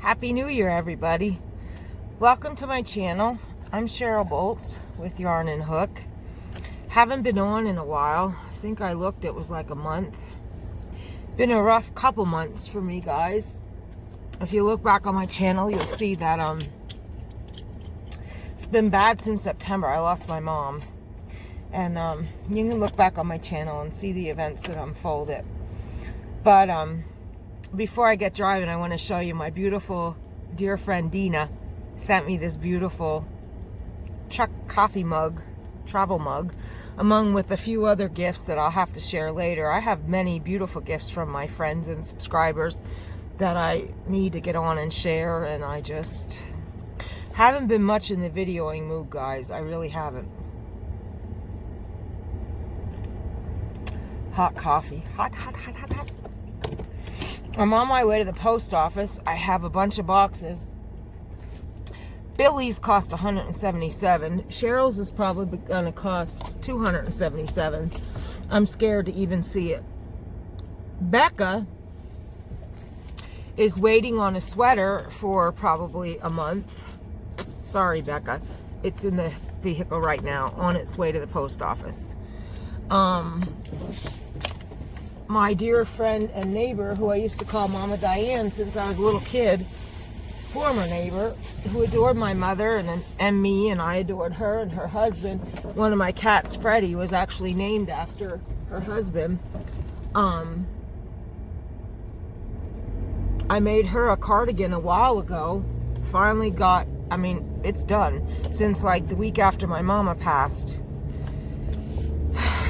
Happy New Year, everybody. Welcome to my channel. I'm Cheryl Boltz with Yarn and Hook. Haven't been on in a while. I think I looked, it was like a month. Been a rough couple months for me, guys. If you look back on my channel, you'll see that it's been bad since September. I lost my mom. And you can look back on my channel and see the events that unfolded. But before I get driving, I want to show you my beautiful dear friend Dina sent me this beautiful truck coffee mug, travel mug, along with a few other gifts that I'll have to share later. I have many beautiful gifts from my friends and subscribers that I need to get on and share, and I just haven't been much in the videoing mood, guys. I really haven't. Hot coffee. Hot, hot, hot, hot, hot. I'm on my way to the post office. I have a bunch of boxes. Billy's cost $177. Cheryl's is probably going to cost $277. I'm scared to even see it. Becca is waiting on a sweater for probably a month. Sorry, Becca. It's in the vehicle right now, on its way to the post office. My dear friend and neighbor, who I used to call Mama Diane since I was a little kid, former neighbor, who adored my mother and me, and I adored her and her husband. One of my cats, Freddie, was actually named after her husband. I made her a cardigan a while ago. Finally got, I mean, it's done since like the week after my mama passed.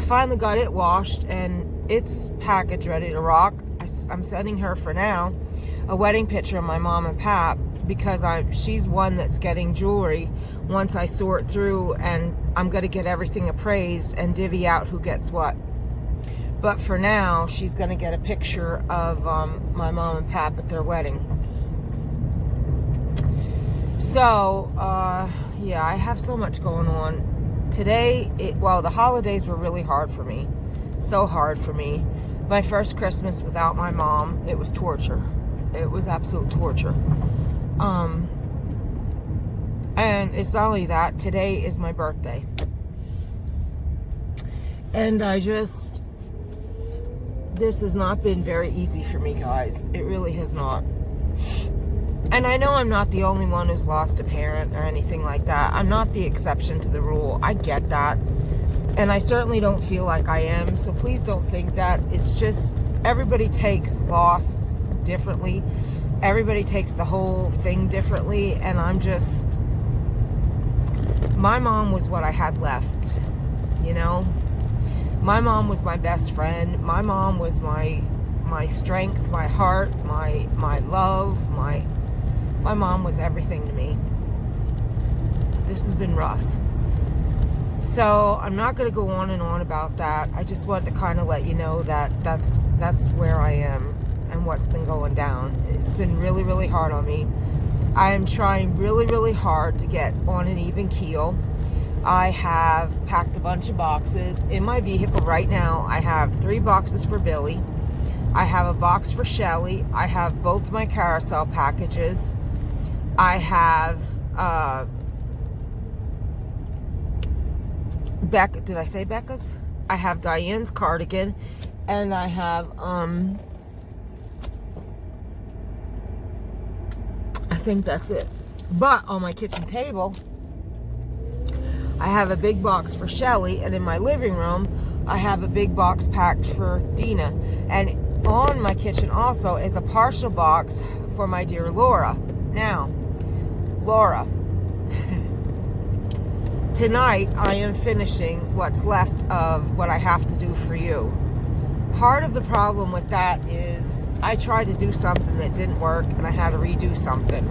Finally got it washed and it's packaged, ready to rock. I'm sending her for now a wedding picture of my mom and Pap, because she's one that's getting jewelry once I sort through, and I'm going to get everything appraised and divvy out who gets what. But for now, she's going to get a picture of my mom and Pap at their wedding. So, yeah, I have so much going on. Today, well, the holidays were really hard for me. So hard for me. My first Christmas without my mom, it was torture. It was absolute torture. And it's not only that, today is my birthday. And this has not been very easy for me, guys. It really has not. And I know I'm not the only one who's lost a parent or anything like that. I'm not the exception to the rule. I get that. And I certainly don't feel like I am. So please don't think that. It's just everybody takes loss differently. Everybody takes the whole thing differently. And I'm just... My mom was what I had left. You know? My mom was my best friend. My mom was my strength, my heart, my love, my mom was everything to me. This has been rough. So I'm not going to go on and on about that. I just wanted to kind of let you know that that's where I am and what's been going down. It's been really, really hard on me. I am trying really, really hard to get on an even keel. I have packed a bunch of boxes. In my vehicle right now, I have 3 boxes for Billy. I have a box for Shelly. I have both my carousel packages. I have Becca, did I say Becca's? I have Diane's cardigan, and I have I think that's it. But on my kitchen table, I have a big box for Shelly, and in my living room, I have a big box packed for Dina. And on my kitchen also is a partial box for my dear Laura. Now, Laura, tonight I am finishing what's left of what I have to do for you. Part of the problem with that is I tried to do something that didn't work and I had to redo something.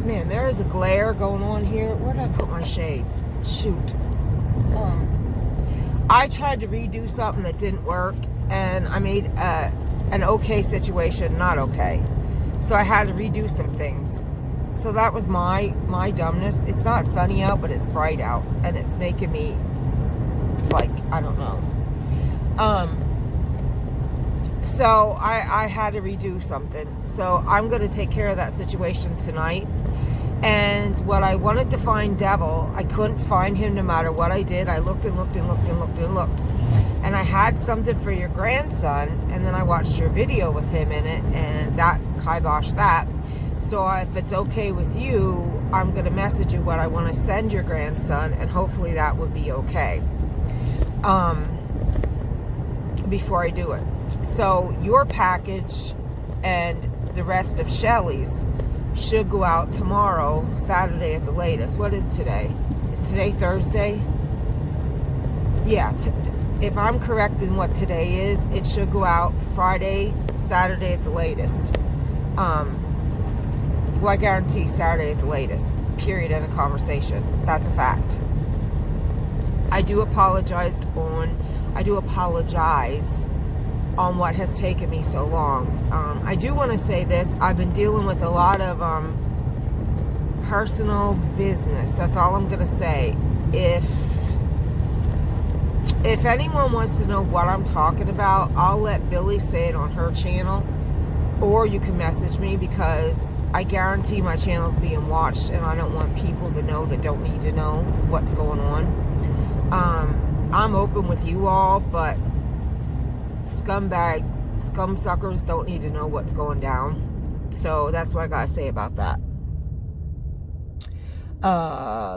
Man, there is a glare going on here. Where did I put my shades? Shoot. I tried to redo something that didn't work, and I made an okay situation not okay. So I had to redo some things. So that was my dumbness. It's not sunny out, but it's bright out, and it's making me, like, I don't know. So I had to redo something. So I'm going to take care of that situation tonight. And what I wanted to find Devil, I couldn't find him no matter what I did. I looked and looked and looked and looked and looked. And I had something for your grandson, and then I watched your video with him in it, and that kiboshed that. So if it's okay with you, I'm going to message you what I want to send your grandson, and hopefully that would be okay before I do it. So your package and the rest of Shelly's should go out tomorrow, Saturday at the latest. What is today? Is today Thursday? Yeah, if I'm correct in what today is, it should go out Friday, Saturday at the latest. Well, I guarantee Saturday at the latest. Period. End of conversation. That's a fact. I do apologize on what has taken me so long. I do want to say this. I've been dealing with a lot of personal business. That's all I'm going to say. If anyone wants to know what I'm talking about, I'll let Billy say it on her channel, or you can message me, because I guarantee my channel's being watched, and I don't want people to know that don't need to know what's going on. I'm open with you all, but scum suckers don't need to know what's going down. So that's what I gotta say about that.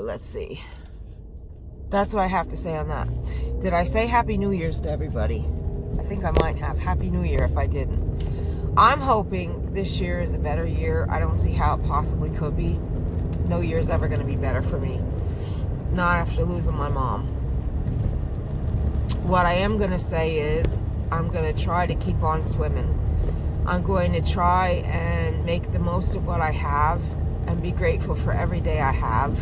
Let's see. That's what I have to say on that. Did I say Happy New Year's to everybody? I think I might have. Happy New Year if I didn't. I'm hoping this year is a better year. I don't see how it possibly could be. No year's ever going to be better for me. Not after losing my mom. What I am going to say is I'm going to try to keep on swimming. I'm going to try and make the most of what I have and be grateful for every day I have.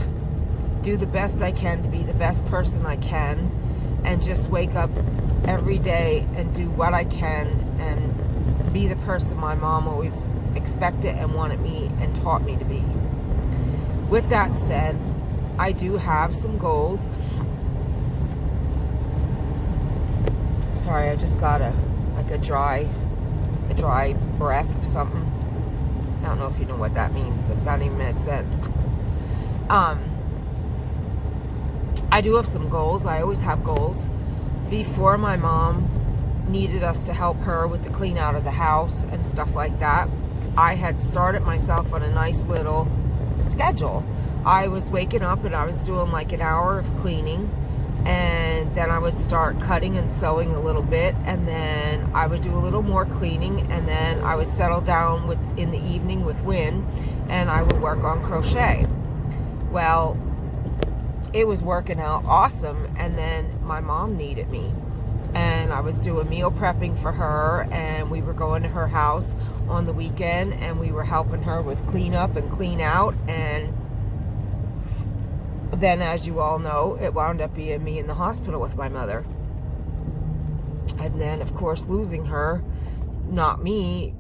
Do the best I can to be the best person I can, and just wake up every day and do what I can and be the person my mom always expected and wanted me and taught me to be. With that said, I do have some goals. Sorry, I just got a dry breath of something. I don't know if you know what that means, if that even made sense. I do have some goals. I always have goals. Before my mom needed us to help her with the clean out of the house and stuff like that, I had started myself on a nice little schedule. I was waking up and I was doing like an hour of cleaning, and then I would start cutting and sewing a little bit, and then I would do a little more cleaning, and then I would settle down in the evening with Wynn, and I would work on crochet. Well, it was working out awesome, and then my mom needed me, and I was doing meal prepping for her, and we were going to her house on the weekend, and we were helping her with clean up and clean out, and then, as you all know, it wound up being me in the hospital with my mother. And then, of course, losing her, not me,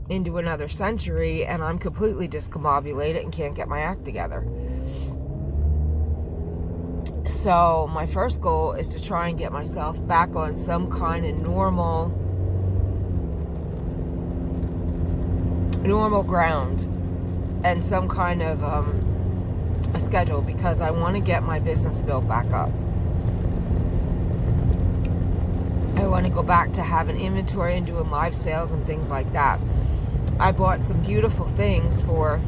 into another century, and I'm completely discombobulated and can't get my act together. So my first goal is to try and get myself back on some kind of normal ground and some kind of a schedule, because I want to get my business built back up. I want to go back to having inventory and doing live sales and things like that. I bought some beautiful things for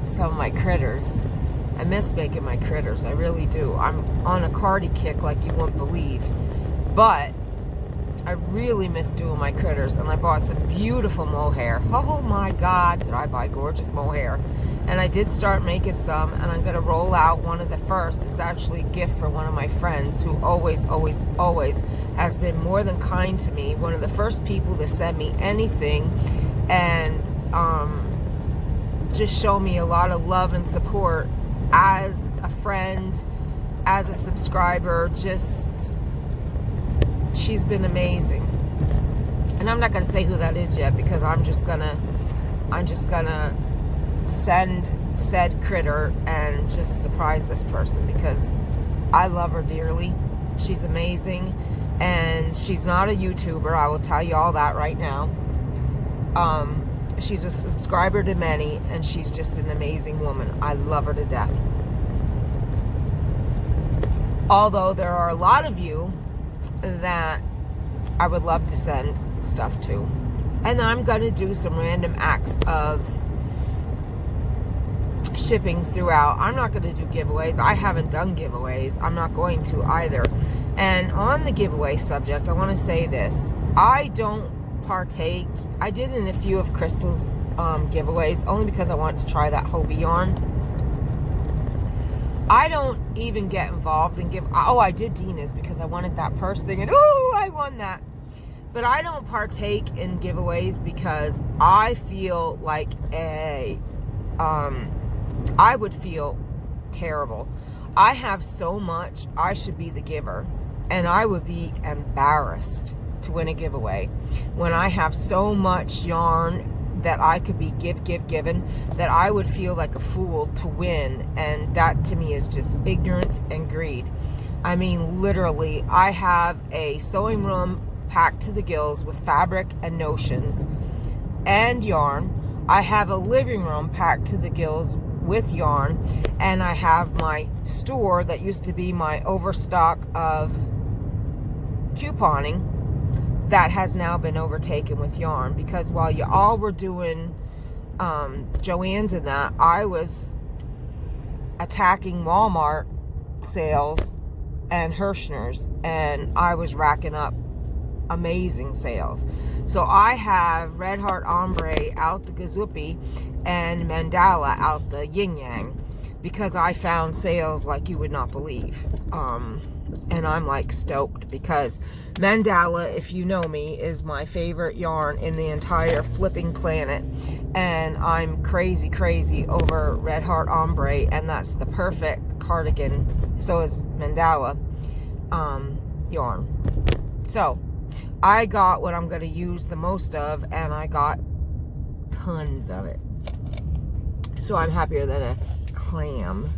some of my critters. I miss making my critters. I really do. I'm on a cardi kick like you wouldn't believe. But I really miss doing my critters. And I bought some beautiful mohair. Oh my God, did I buy gorgeous mohair. And I did start making some, and I'm going to roll out one of the first. It's actually a gift for one of my friends who always has been more than kind to me. One of the first people to send me anything and just show me a lot of love and support as a friend, as a subscriber. Just, she's been amazing. And I'm not going to say who that is yet, because I'm just gonna send said critter and just surprise this person, because I love her dearly. She's amazing, And she's not a YouTuber, I will tell you all that right now. She's a subscriber to many, and she's just an amazing woman. I love her to death. Although there are a lot of you that I would love to send stuff to. And I'm going to do some random acts of shippings throughout. I'm not going to do giveaways. I haven't done giveaways. I'm not going to either. And on the giveaway subject, I want to say this. I don't partake. I did in a few of Crystal's giveaways, only because I wanted to try that Hobie yarn. I don't even get involved and give. Oh, I did Dina's because I wanted that purse thing, and ooh, I won that. But I don't partake in giveaways because I feel like I would feel terrible. I have so much. I should be the giver, and I would be embarrassed to win a giveaway when I have so much yarn that I could be given, that I would feel like a fool to win. And that to me is just ignorance and greed. I mean, literally, I have a sewing room packed to the gills with fabric and notions and yarn. I have a living room packed to the gills with yarn, and I have my store that used to be my overstock of couponing that has now been overtaken with yarn, because while you all were doing Joann's and that, I was attacking Walmart sales and Hirschner's, and I was racking up amazing sales. So I have Red Heart Ombre out the Gazupi and Mandala out the Yin Yang, because I found sales like you would not believe. And I'm like stoked, because Mandala, if you know me, is my favorite yarn in the entire flipping planet. And I'm crazy over Red Heart Ombre, and that's the perfect cardigan. So is Mandala yarn. So I got what I'm going to use the most of, and I got tons of it. So I'm happier than a clam.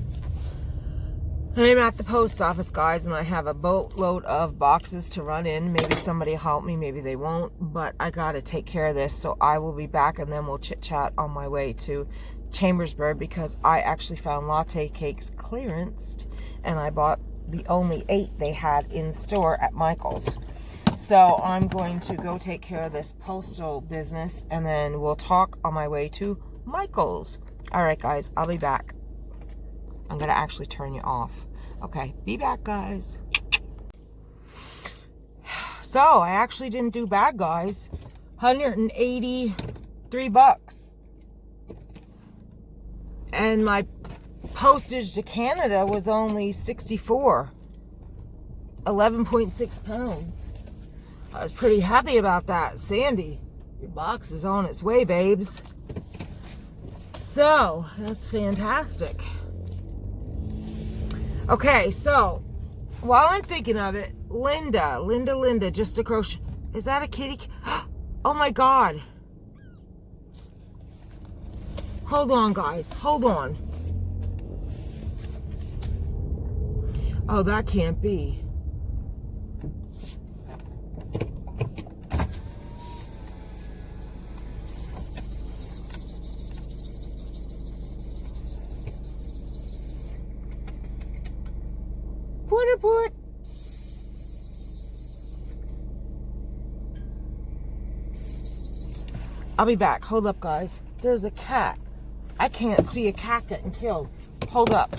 I'm at the post office, guys, and I have a boatload of boxes to run in. Maybe somebody will help me, maybe they won't, but I got to take care of this. So I will be back, and then we'll chit-chat on my way to Chambersburg, because I actually found latte cakes clearanced, and I bought the only 8 they had in store at Michael's. So I'm going to go take care of this postal business, and then we'll talk on my way to Michael's. All right, guys, I'll be back. I'm going to actually turn you off. Okay, be back, guys. So, I actually didn't do bad, guys. $183. And my postage to Canada was only $64. 11.6 pounds. I was pretty happy about that. Sandy, your box is on its way, babes. So, that's fantastic. Okay, so, while I'm thinking of it, Linda, just a crochet. Is that a kitty? Oh my God. Hold on, guys. Hold on. Oh, that can't be. Report. I'll be back. Hold up, guys. There's a cat. I can't see a cat getting killed. Hold up.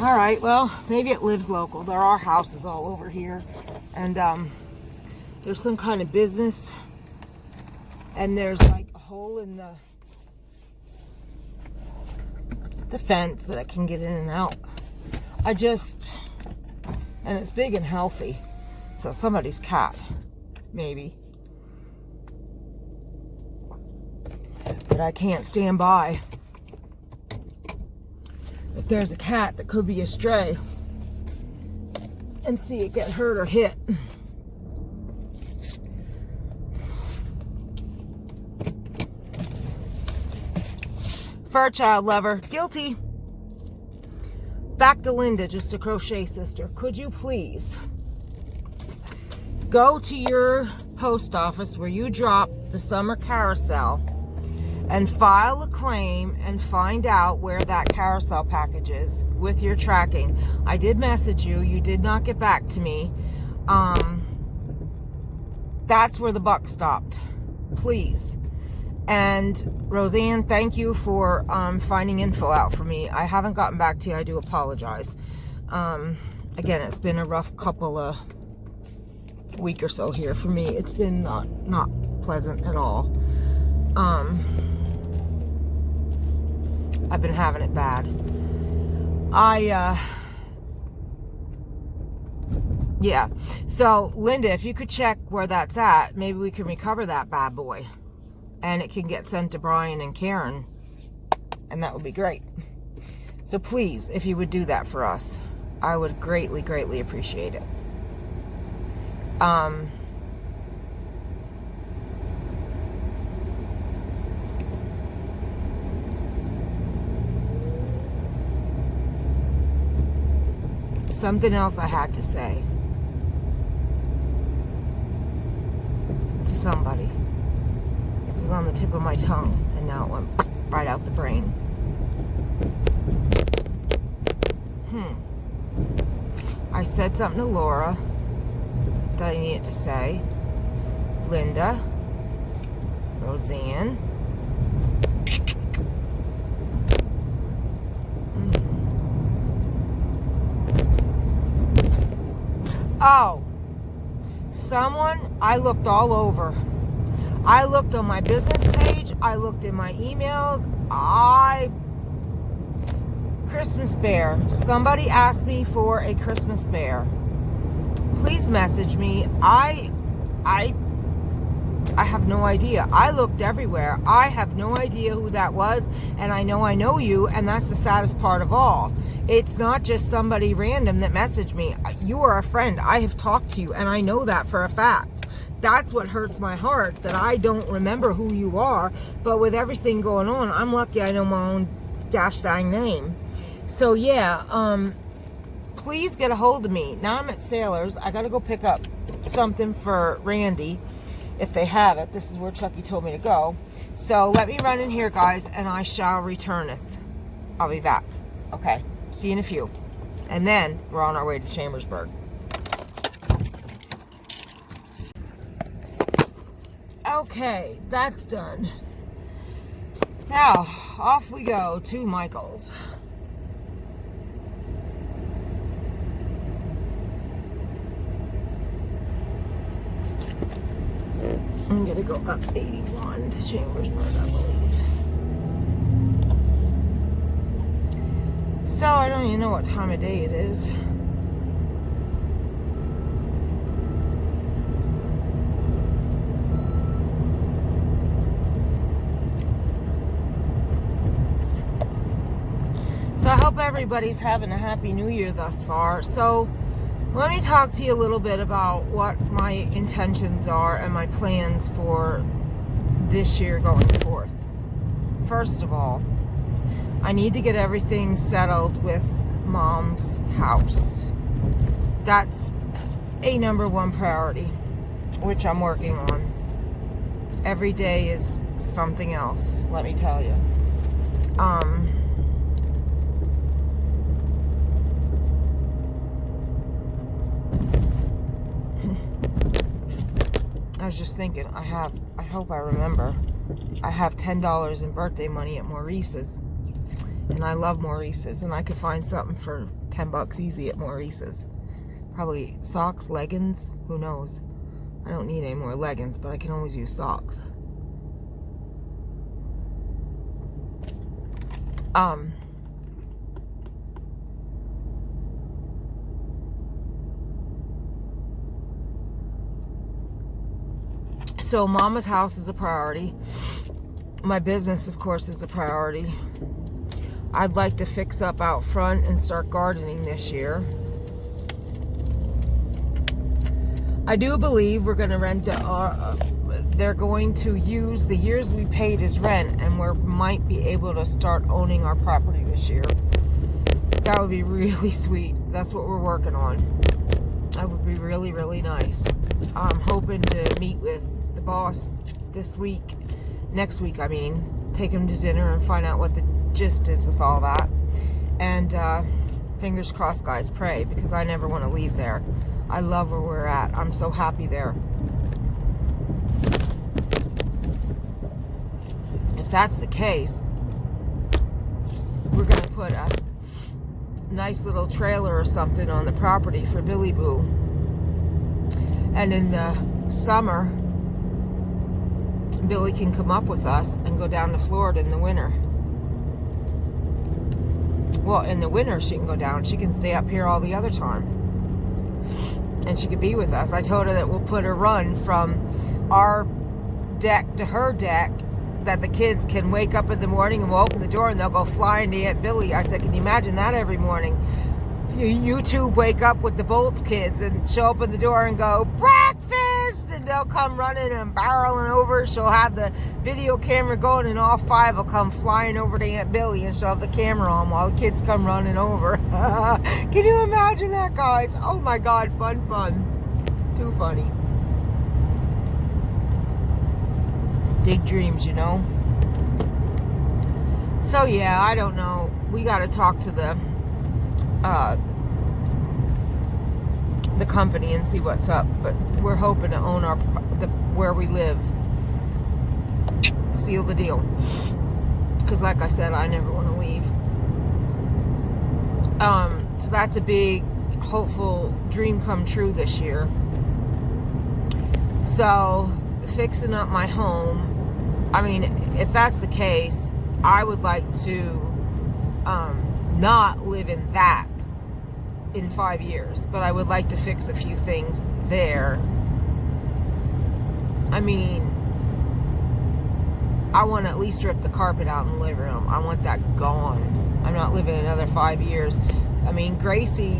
All right, well, maybe it lives local. There are houses all over here, and there's some kind of business, and there's like a hole in the fence that I can get in and out. And it's big and healthy, so somebody's cat, maybe. But I can't stand by if there's a cat that could be a stray and see it get hurt or hit. Fur child lover, guilty. Back to Linda, just a crochet sister. Could you please go to your post office where you drop the summer carousel and file a claim and find out where that carousel package is with your tracking? I did message you. You did not get back to me. That's where the buck stopped. Please. And Roseanne, thank you for finding info out for me. I haven't gotten back to you. I do apologize. Again, it's been a rough couple of week or so here for me. It's been not pleasant at all. I've been having it bad. Yeah. So, Linda, if you could check where that's at, maybe we can recover that bad boy. And it can get sent to Brian and Karen. And that would be great. So please, if you would do that for us, I would greatly, greatly appreciate it. Something else I had to say to somebody. It was on the tip of my tongue, and now it went right out the brain. I said something to Laura that I needed to say. Linda, Roseanne. Oh, I looked all over. I looked on my business page. I looked in my emails. Christmas bear. Somebody asked me for a Christmas bear. Please message me. I have no idea. I looked everywhere. I have no idea who that was, and I know you, and that's the saddest part of all. It's not just somebody random that messaged me. You are a friend. I have talked to you, and I know that for a fact. That's what hurts my heart, that I don't remember who you are, but with everything going on, I'm lucky I know my own gosh dang name. So yeah, please get a hold of me. Now I'm at Sailor's. I gotta go pick up something for Randy, if they have it. This is where Chucky told me to go. So let me run in here, guys, and I shall returneth. I'll be back. Okay, see you in a few. And then we're on our way to Chambersburg. Okay, that's done. Now, off we go to Michael's. I'm gonna go up 81 to Chambersburg, I believe. So, I don't even know what time of day it is. So I hope everybody's having a happy new year thus far. So let me talk to you a little bit about what my intentions are and my plans for this year going forth. First of all, I need to get everything settled with Mom's house. That's a #1 priority, which I'm working on. Every day is something else, let me tell you. I was just thinking, I hope I remember, I have $10 in birthday money at Maurice's, and I love Maurice's, and I could find something for $10 $10 easy at Maurice's. Probably socks, leggings, who knows. I don't need any more leggings, but I can always use socks. So Mama's house is a priority. My business, of course, is a priority. I'd like to fix up out front and start gardening this year. I do believe we're going to rent they're going to use the years we paid as rent, and we might be able to start owning our property this year. That would be really sweet. That's what we're working on. That would be really, really nice. I'm hoping to meet with the boss next week, I mean. Take him to dinner and find out what the gist is with all that. And fingers crossed, guys, pray, because I never want to leave there. I love where we're at. I'm so happy there. If that's the case, we're going to put a nice little trailer or something on the property for Billy Boo. And in the summer, Billy can come up with us and go down to Florida in the winter. Well, in the winter she can go down. She can stay up here all the other time. And she could be with us. I told her that we'll put a run from our deck to her deck, that the kids can wake up in the morning and we'll open the door and they'll go flying to Aunt Billy. I said, can you imagine that every morning? You two wake up with the Boltz kids and she'll open the door and go, breakfast! And they'll come running and barreling over. She'll have the video camera going and all five will come flying over to Aunt Billy and she'll have the camera on while the kids come running over. Can you imagine that, guys? Oh my God, fun. Too funny. Big dreams, you know? So yeah, I don't know. We got to talk to the company and see what's up, but we're hoping to own where we live. Seal the deal, because like I said, I never want to leave. So that's a big hopeful dream come true this year. So fixing up my home, I mean, if that's the case, I would like to not live in that in 5 years, but I would like to fix a few things there. I mean, I want to at least rip the carpet out in the living room. I want that gone. I'm not living another 5 years. I mean, Gracie,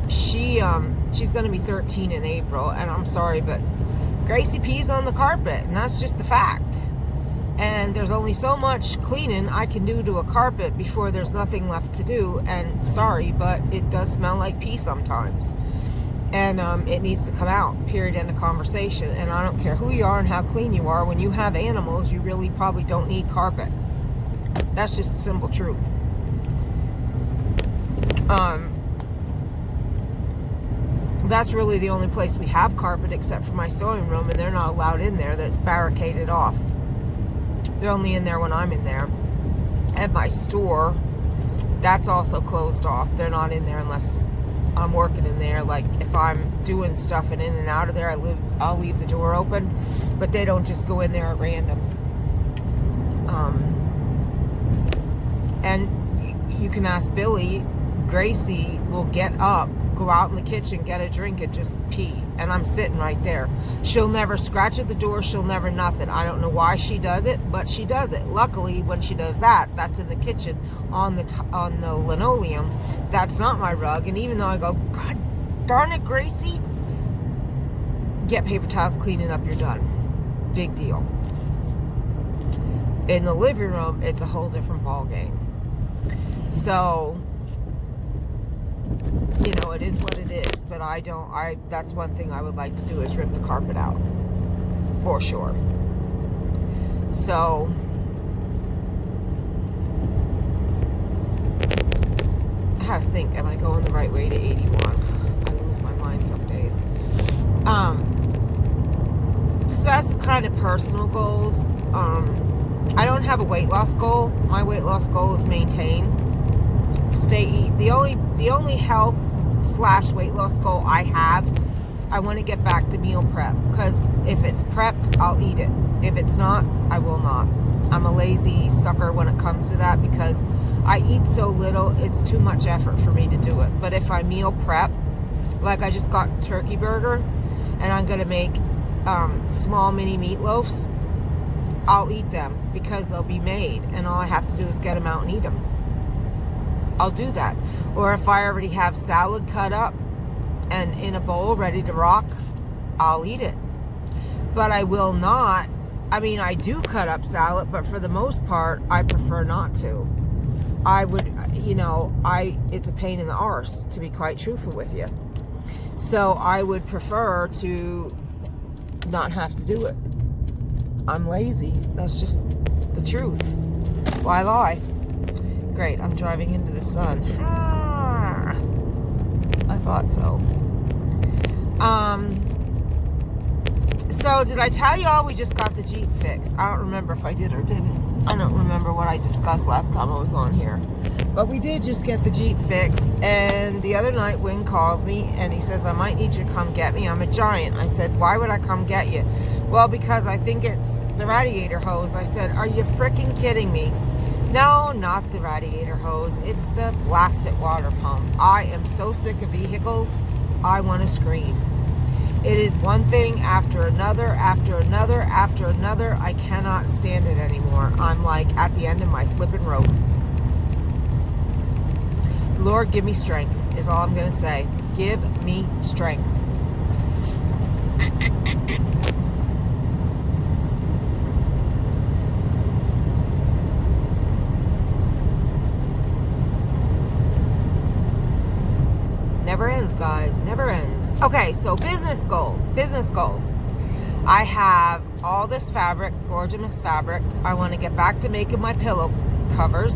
she's going to be 13 in April, and I'm sorry, but Gracie pees on the carpet, and that's just the fact. And there's only so much cleaning I can do to a carpet before there's nothing left to do. And sorry, but it does smell like pee sometimes. And it needs to come out, period, end of conversation. And I don't care who you are and how clean you are. When you have animals, you really probably don't need carpet. That's just the simple truth. That's really the only place we have carpet except for my sewing room, and they're not allowed in there. That's barricaded off. They're only in there when I'm in there. At my store, that's also closed off. They're not in there unless I'm working in there. Like if I'm doing stuff and in and out of there, I'll leave the door open, but they don't just go in there at random. And you can ask Billy, Gracie will get up, go out in the kitchen, get a drink, and just pee. And I'm sitting right there. She'll never scratch at the door. She'll never nothing. I don't know why she does it, but she does it. Luckily, when she does that, that's in the kitchen on the linoleum. That's not my rug. And even though I go, God darn it, Gracie, get paper towels, clean it up, you're done. Big deal. In the living room, it's a whole different ball game. So, you know, it is what it is, but that's one thing I would like to do is rip the carpet out, for sure. So, I had to think, am I going the right way to 81? I lose my mind some days. So that's kind of personal goals. I don't have a weight loss goal. My weight loss goal is maintain. the only health / weight loss goal I have, I want to get back to meal prep, because if it's prepped, I'll eat it. If it's not, I will not. I'm a lazy sucker when it comes to that, because I eat so little, it's too much effort for me to do it. But if I meal prep, like I just got a turkey burger, and I'm going to make small mini meatloafs, I'll eat them because they'll be made, and all I have to do is get them out and eat them. I'll do that. Or if I already have salad cut up and in a bowl ready to rock, I'll eat it. But I will not, I mean, I do cut up salad, but for the most part, I prefer not to. I would, it's a pain in the arse, to be quite truthful with you. So I would prefer to not have to do it. I'm lazy. That's just the truth. Why lie? Great, I'm driving into the sun. Ah, I thought so. So did I tell y'all we just got the Jeep fixed? I don't remember if I did or didn't. I don't remember what I discussed last time I was on here. But we did just get the Jeep fixed, and the other night Wayne calls me and he says, I might need you to come get me. I'm a giant. I said, why would I come get you? Well, because I think it's the radiator hose. I said, are you freaking kidding me? No, not the radiator hose. It's the blasted water pump. I am so sick of vehicles, I want to scream. It is one thing after another, after another, after another. I cannot stand it anymore. I'm like at the end of my flipping rope. Lord, give me strength, is all I'm going to say. Give me strength. Never ends, guys. Never ends. Okay, so business goals. Business goals. I have all this fabric, gorgeous fabric. I want to get back to making my pillow covers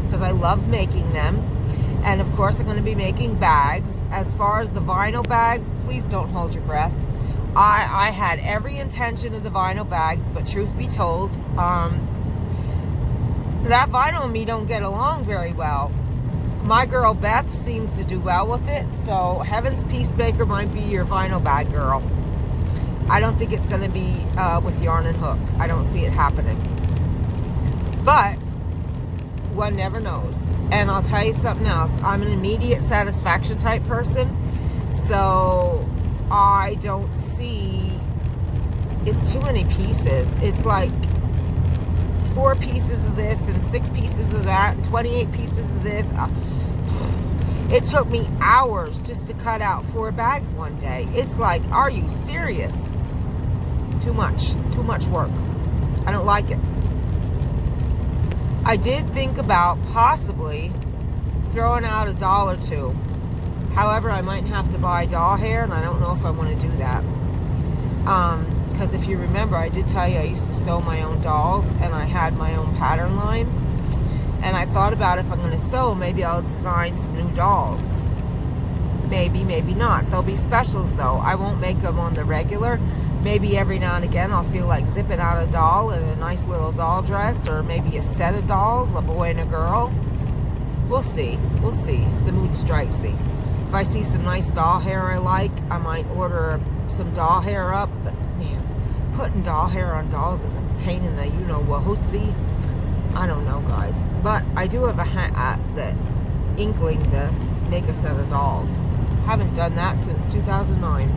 because I love making them. And of course, I'm going to be making bags. As far as the vinyl bags, please don't hold your breath. I had every intention of the vinyl bags, but truth be told, that vinyl and me don't get along very well. My girl Beth seems to do well with it, so Heaven's Peacemaker might be your vinyl bag girl. I don't think it's going to be with yarn and hook. I don't see it happening. But one never knows. And I'll tell you something else. I'm an immediate satisfaction type person, so I don't see, it's too many pieces. It's like 4 pieces of this and 6 pieces of that and 28 pieces of this. It took me hours just to cut out 4 bags one day. It's like, are you serious? Too much work. I don't like it. I did think about possibly throwing out $1 or $2. However, I might have to buy doll hair, and I don't know if I want to do that. Because if you remember, I did tell you I used to sew my own dolls, and I had my own pattern line. And I thought about if I'm going to sew, maybe I'll design some new dolls. Maybe, maybe not. There'll be specials, though. I won't make them on the regular. Maybe every now and again I'll feel like zipping out a doll in a nice little doll dress, or maybe a set of dolls, a boy and a girl. We'll see. We'll see if the mood strikes me. If I see some nice doll hair I like, I might order some doll hair up. But man, putting doll hair on dolls is a pain in the you-know-wahootsy. I don't know, guys. But I do have the inkling to make a set of dolls. Haven't done that since 2009.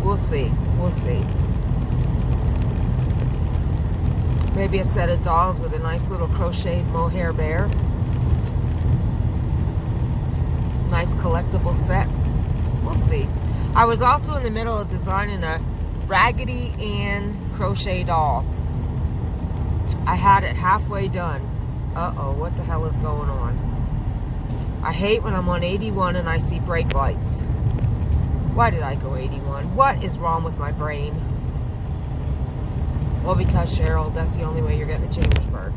We'll see. We'll see. Maybe a set of dolls with a nice little crocheted mohair bear. Nice collectible set. We'll see. I was also in the middle of designing a Raggedy Ann crochet doll. I had it halfway done. Uh-oh, what the hell is going on? I hate when I'm on 81 and I see brake lights. Why did I go 81? What is wrong with my brain? Well, because, Cheryl, that's the only way you're getting to Chambersburg.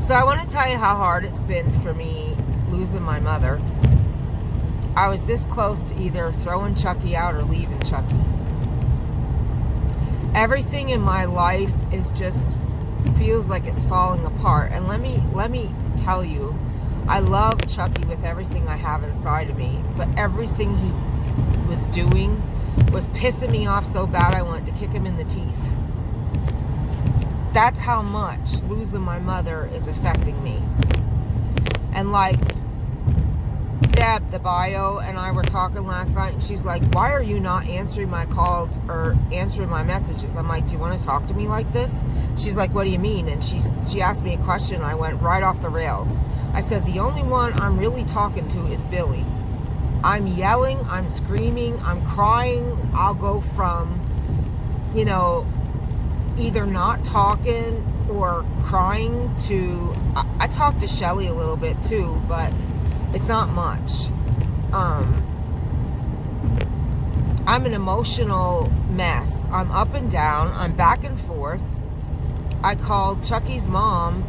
So I want to tell you how hard it's been for me losing my mother. I was this close to either throwing Chucky out or leaving Chucky. Everything in my life is just feels like it's falling apart. And let me tell you, I love Chucky with everything I have inside of me, but everything he was doing was pissing me off so bad I wanted to kick him in the teeth. That's how much losing my mother is affecting me. And like Deb, the bio, and I were talking last night, and she's like, why are you not answering my calls or answering my messages? I'm like, do you want to talk to me like this? She's like, what do you mean? And she asked me a question. I went right off the rails. I said, the only one I'm really talking to is Billy. I'm yelling, I'm screaming, I'm crying. I'll go from, you know, either not talking or crying to, I talk to Shelly a little bit too, but it's not much. I'm an emotional mess. I'm up and down. I'm back and forth. I called Chucky's mom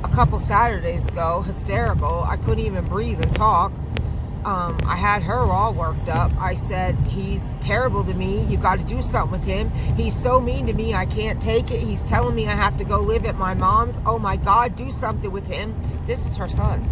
a couple Saturdays ago, hysterical. I couldn't even breathe and talk. I had her all worked up. I said, he's terrible to me. You got to do something with him. He's so mean to me. I can't take it. He's telling me I have to go live at my mom's. Oh my God, do something with him. This is her son.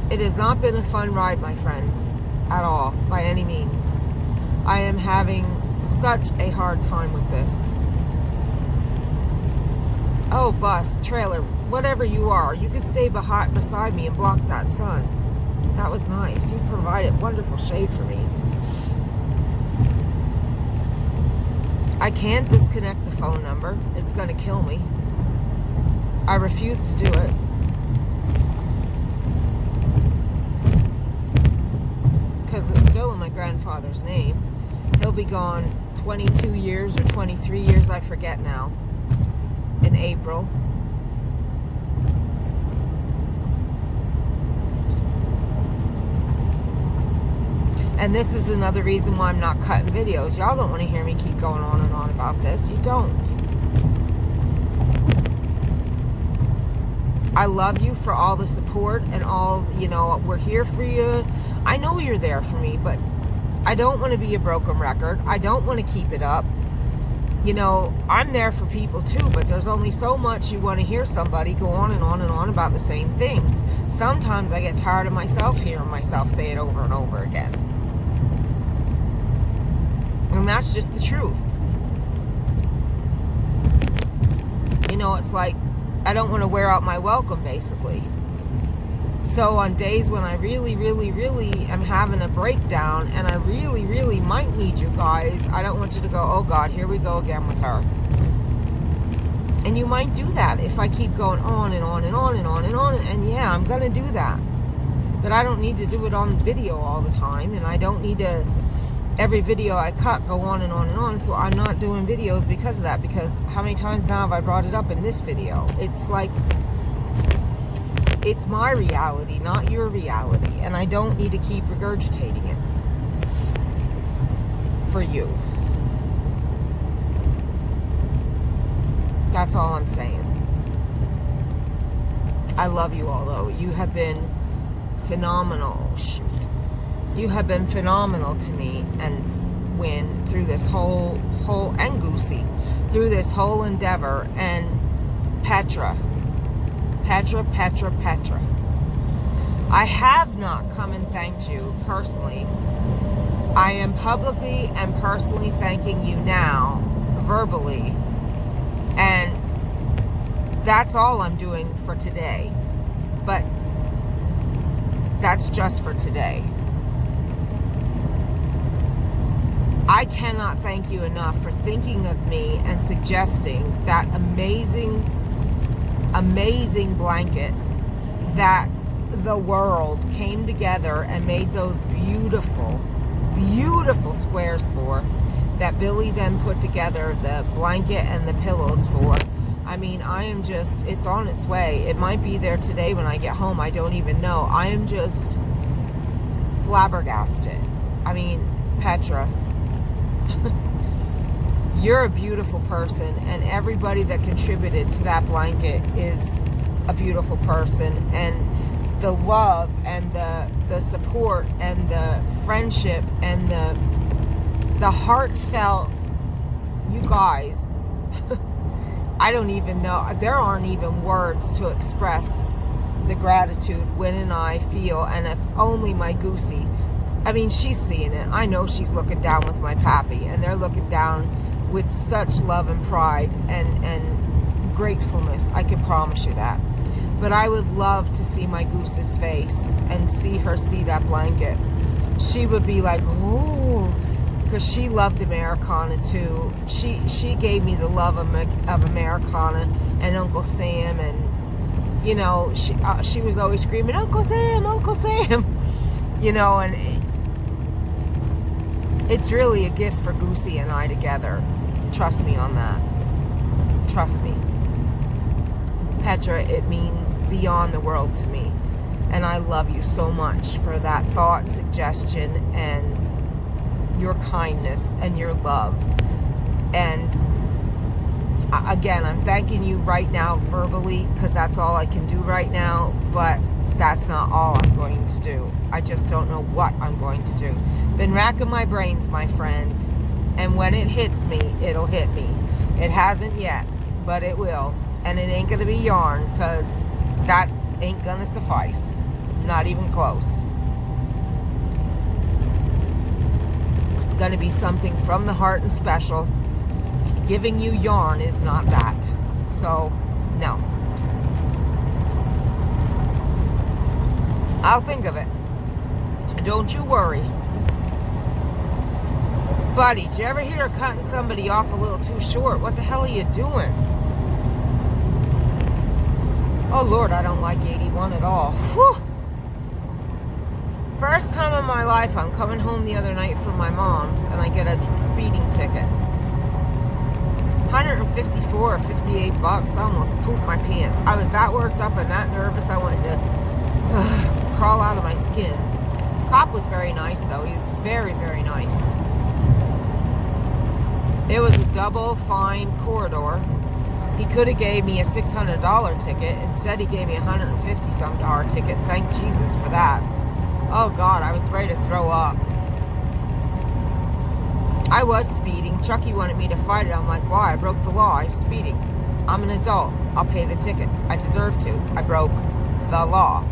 It has not been a fun ride, my friends, at all, by any means. I am having such a hard time with this. Oh, bus, trailer, whatever you are, you could stay beside me and block that sun. That was nice. You provided wonderful shade for me. I can't disconnect the phone number. It's going to kill me. I refuse to do it. Because it's still in my grandfather's name. He'll be gone 22 years or 23 years, I forget now, in April. And this is another reason why I'm not cutting videos. Y'all don't want to hear me keep going on and on about this. You don't. I love you for all the support and all, you know, we're here for you. I know you're there for me, but I don't want to be a broken record. I don't want to keep it up. You know, I'm there for people too, but there's only so much you want to hear somebody go on and on and on about the same things. Sometimes I get tired of myself hearing myself say it over and over again. And that's just the truth. You know, it's like, I don't want to wear out my welcome, basically. So on days when I really, really, really am having a breakdown and I really, really might need you guys, I don't want you to go, oh God, here we go again with her. And you might do that if I keep going on and on and on and on and on. And yeah, I'm going to do that. But I don't need to do it on video all the time. And I don't need to, every video I cut, go on and on and on. So I'm not doing videos because of that. Because how many times now have I brought it up in this video? It's like, it's my reality, not your reality. And I don't need to keep regurgitating it for you. That's all I'm saying. I love you all, though. You have been phenomenal. Shoot. You have been phenomenal to me and Win through this whole and Goosey through this whole endeavor, and Petra. I have not come and thanked you personally. I am publicly and personally thanking you now, verbally, and that's all I'm doing for today. But that's just for today. I cannot thank you enough for thinking of me and suggesting that amazing blanket that the world came together and made those beautiful squares for, that Billy then put together the blanket and the pillows for. I mean, I am just, it's on its way. It might be there today when I get home. I don't even know. I am just flabbergasted. I mean, Petra, you're a beautiful person, and everybody that contributed to that blanket is a beautiful person, and the love and the support and the friendship and the heartfelt, you guys, I don't even know, there aren't even words to express the gratitude Win and I feel. And if only my Goosey, I mean, she's seeing it. I know she's looking down with my pappy, and they're looking down with such love and pride and gratefulness. I can promise you that. But I would love to see my Goose's face and see her see that blanket. She would be like, oh, because she loved Americana too. She gave me the love of Americana and Uncle Sam, and you know, she was always screaming, Uncle Sam, Uncle Sam, you know, and it's really a gift for Goosey and I together. Trust me on that. Trust me. Petra, it means beyond the world to me. And I love you so much for that thought, suggestion, and your kindness and your love. And again, I'm thanking you right now verbally, because that's all I can do right now, but that's not all I'm going to do. I just don't know what I'm going to do. Been racking my brains, my friend, and when it hits me, it'll hit me. It hasn't yet, but it will. And it ain't gonna be yarn, because that ain't gonna suffice. Not even close. It's gonna be something from the heart and special. Giving you yarn is not that. So, no. I'll think of it. Don't you worry. Buddy, did you ever hear of cutting somebody off a little too short? What the hell are you doing? Oh, Lord, I don't like 81 at all. Whew. First time in my life, I'm coming home the other night from my mom's, and I get a speeding ticket. 154 or 58 bucks. I almost pooped my pants. I was that worked up and that nervous, I wanted to crawl out of my skin. Cop was very nice, though. He was very, very nice. It was a double fine corridor. He could have gave me a $600 ticket. Instead, he gave me a $150-some ticket. Thank Jesus for that. Oh, God, I was ready to throw up. I was speeding. Chucky wanted me to fight it. I'm like, why? I broke the law. I'm speeding. I'm an adult. I'll pay the ticket. I deserve to. I broke the law.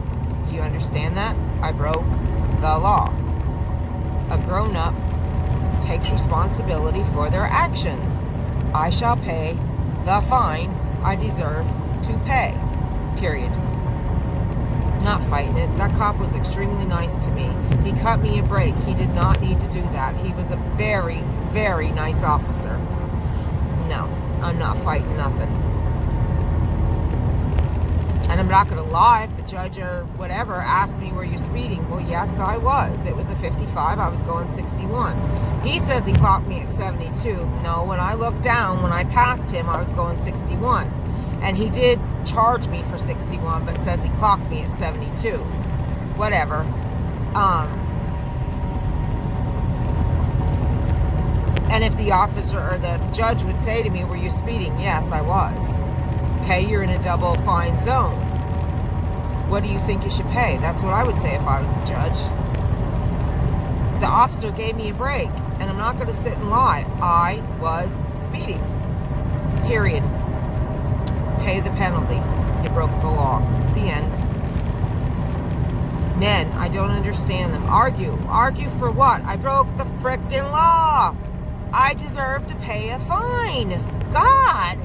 Do you understand that? I broke the law. A grown-up takes responsibility for their actions. I shall pay the fine I deserve to pay. Period. Not fighting it. That cop was extremely nice to me. He cut me a break. He did not need to do that. He was a very, very nice officer. No, I'm not fighting nothing. And I'm not going to lie, if the judge or whatever asked me, were you speeding? Well, yes, I was. It was a 55. I was going 61. He says he clocked me at 72. No, when I looked down, when I passed him, I was going 61. And he did charge me for 61, but says he clocked me at 72. Whatever. And if the officer or the judge would say to me, were you speeding? Yes, I was. Okay, you're in a double fine zone. What do you think you should pay? That's what I would say if I was the judge. The officer gave me a break, and I'm not going to sit and lie. I was speeding. Period. Pay the penalty. You broke the law. The end. Men, I don't understand them. Argue. Argue for what? I broke the frickin' law. I deserve to pay a fine. God.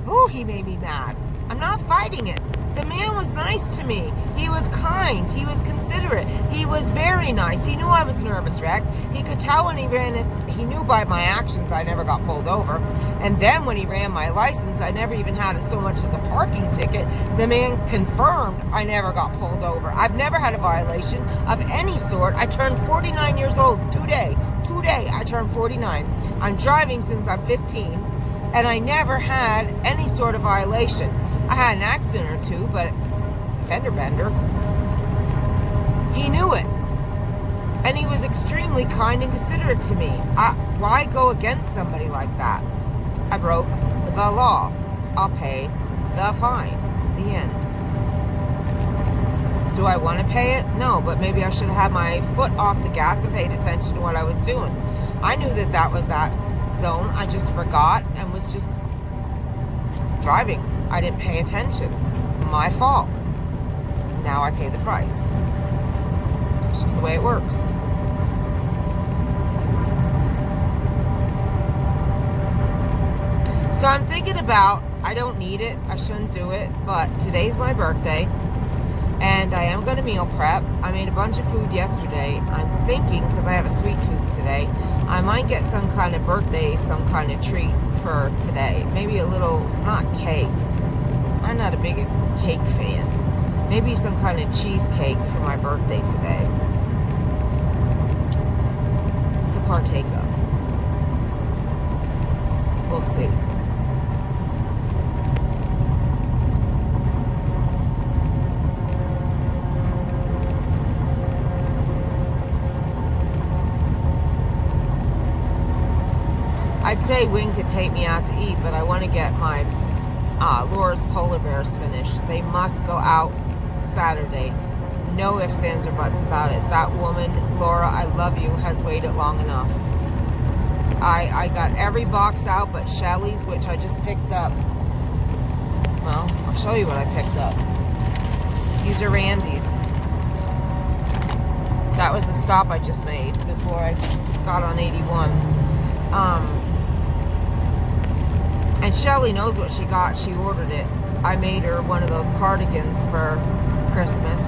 Oh, he made me mad. I'm not fighting it. The man was nice to me. He was kind. He was considerate. He was very nice. He knew I was a nervous wreck. He could tell when he ran it. He knew by my actions I never got pulled over. And then when he ran my license, I never even had so much as a parking ticket. The man confirmed I never got pulled over. I've never had a violation of any sort. I turned 49 years old today. Today, I turned 49. I'm driving since I'm 15. And I never had any sort of violation. I had an accident or two, but fender bender. He knew it. And he was extremely kind and considerate to me. Why go against somebody like that? I broke the law. I'll pay the fine. The end. Do I want to pay it? No, but maybe I should have had my foot off the gas and paid attention to what I was doing. I knew that that was that zone. I just forgot and was just driving. I didn't pay attention. My fault. Now I pay the price. It's just the way it works. So I'm thinking about, I don't need it, I shouldn't do it, but today's my birthday, and I am going to meal prep. I made a bunch of food yesterday. I'm thinking, because I have a sweet tooth today, I might get some kind of birthday, some kind of treat for today. Maybe a little, not cake. I'm not a big cake fan. Maybe some kind of cheesecake for my birthday today to partake of. We'll see. I'd say Wing could take me out to eat, but I want to get my Laura's polar bears finished. They must go out Saturday. No ifs, ands, or buts about it. That woman, Laura, I love you, has waited long enough. I got every box out but Shelly's, which I just picked up. Well, I'll show you what I picked up. These are Randy's. That was the stop I just made before I got on 81. And Shelly knows what she got. She ordered it. I made her one of those cardigans for Christmas.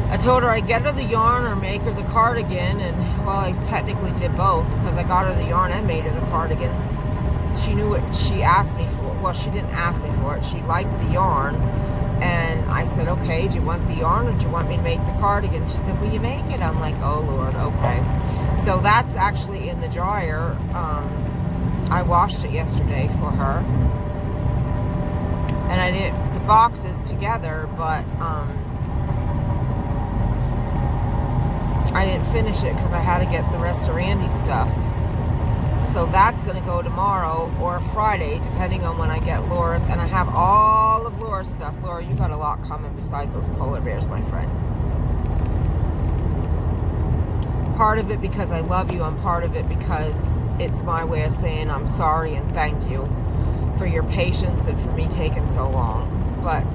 I told her I'd get her the yarn or make her the cardigan, and well, I technically did both because I got her the yarn and made her the cardigan. She knew what she asked me for. Well, she didn't ask me for it. She liked the yarn, and I said, okay, do you want the yarn or do you want me to make the cardigan? She said, will you make it? I'm like, oh Lord, okay. So that's actually in the dryer. I washed it yesterday for her, and I did the boxes together, but I didn't finish it because I had to get the rest of Randy's stuff. So that's going to go tomorrow or Friday, depending on when I get Laura's. And I have all of Laura's stuff. Laura, you got a lot coming besides those polar bears, my friend. Part of it because I love you, and part of it because it's my way of saying I'm sorry and thank you for your patience and for me taking so long. But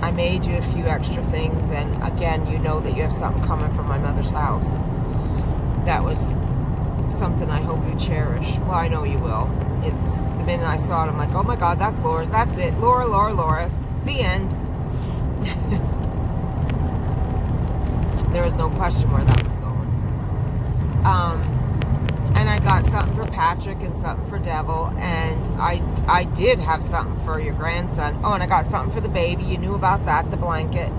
I made you a few extra things, and again, you know that you have something coming from my mother's house. That was something I hope you cherish. Well, I know you will. It's the minute I saw it, I'm like, oh my God, that's Laura's. That's it. Laura, Laura, Laura. The end. There was no question where that was going. And I got something for Patrick and something for Devil, and I did have something for your grandson. Oh, and I got something for the baby. You knew about that, the blanket.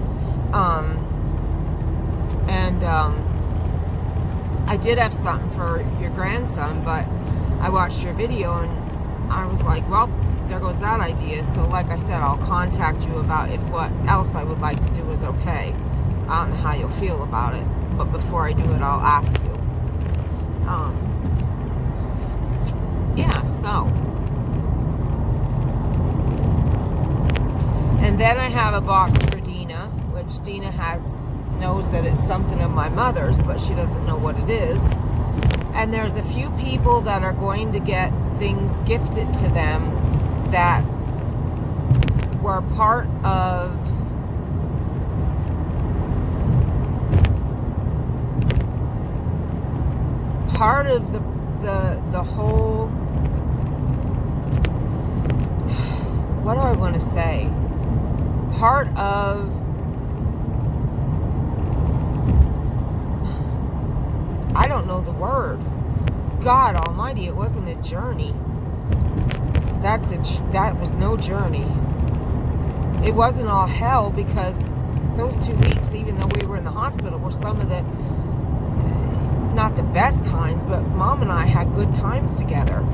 I did have something for your grandson, but I watched your video and I was like, well, there goes that idea. So like I said, I'll contact you about if what else I would like to do is okay. I don't know how you'll feel about it, but before I do it, I'll ask you. Yeah, so. And then I have a box for Dina, which Dina knows that it's something of my mother's, but she doesn't know what it is. And there's a few people that are going to get things gifted to them that were part of the whole, what do I want to say? Part of I don't know the word. God Almighty, it wasn't a journey. That was no journey. It wasn't all hell, because those 2 weeks, even though we were in the hospital, were some of the, not the best times, but Mom and I had good times together.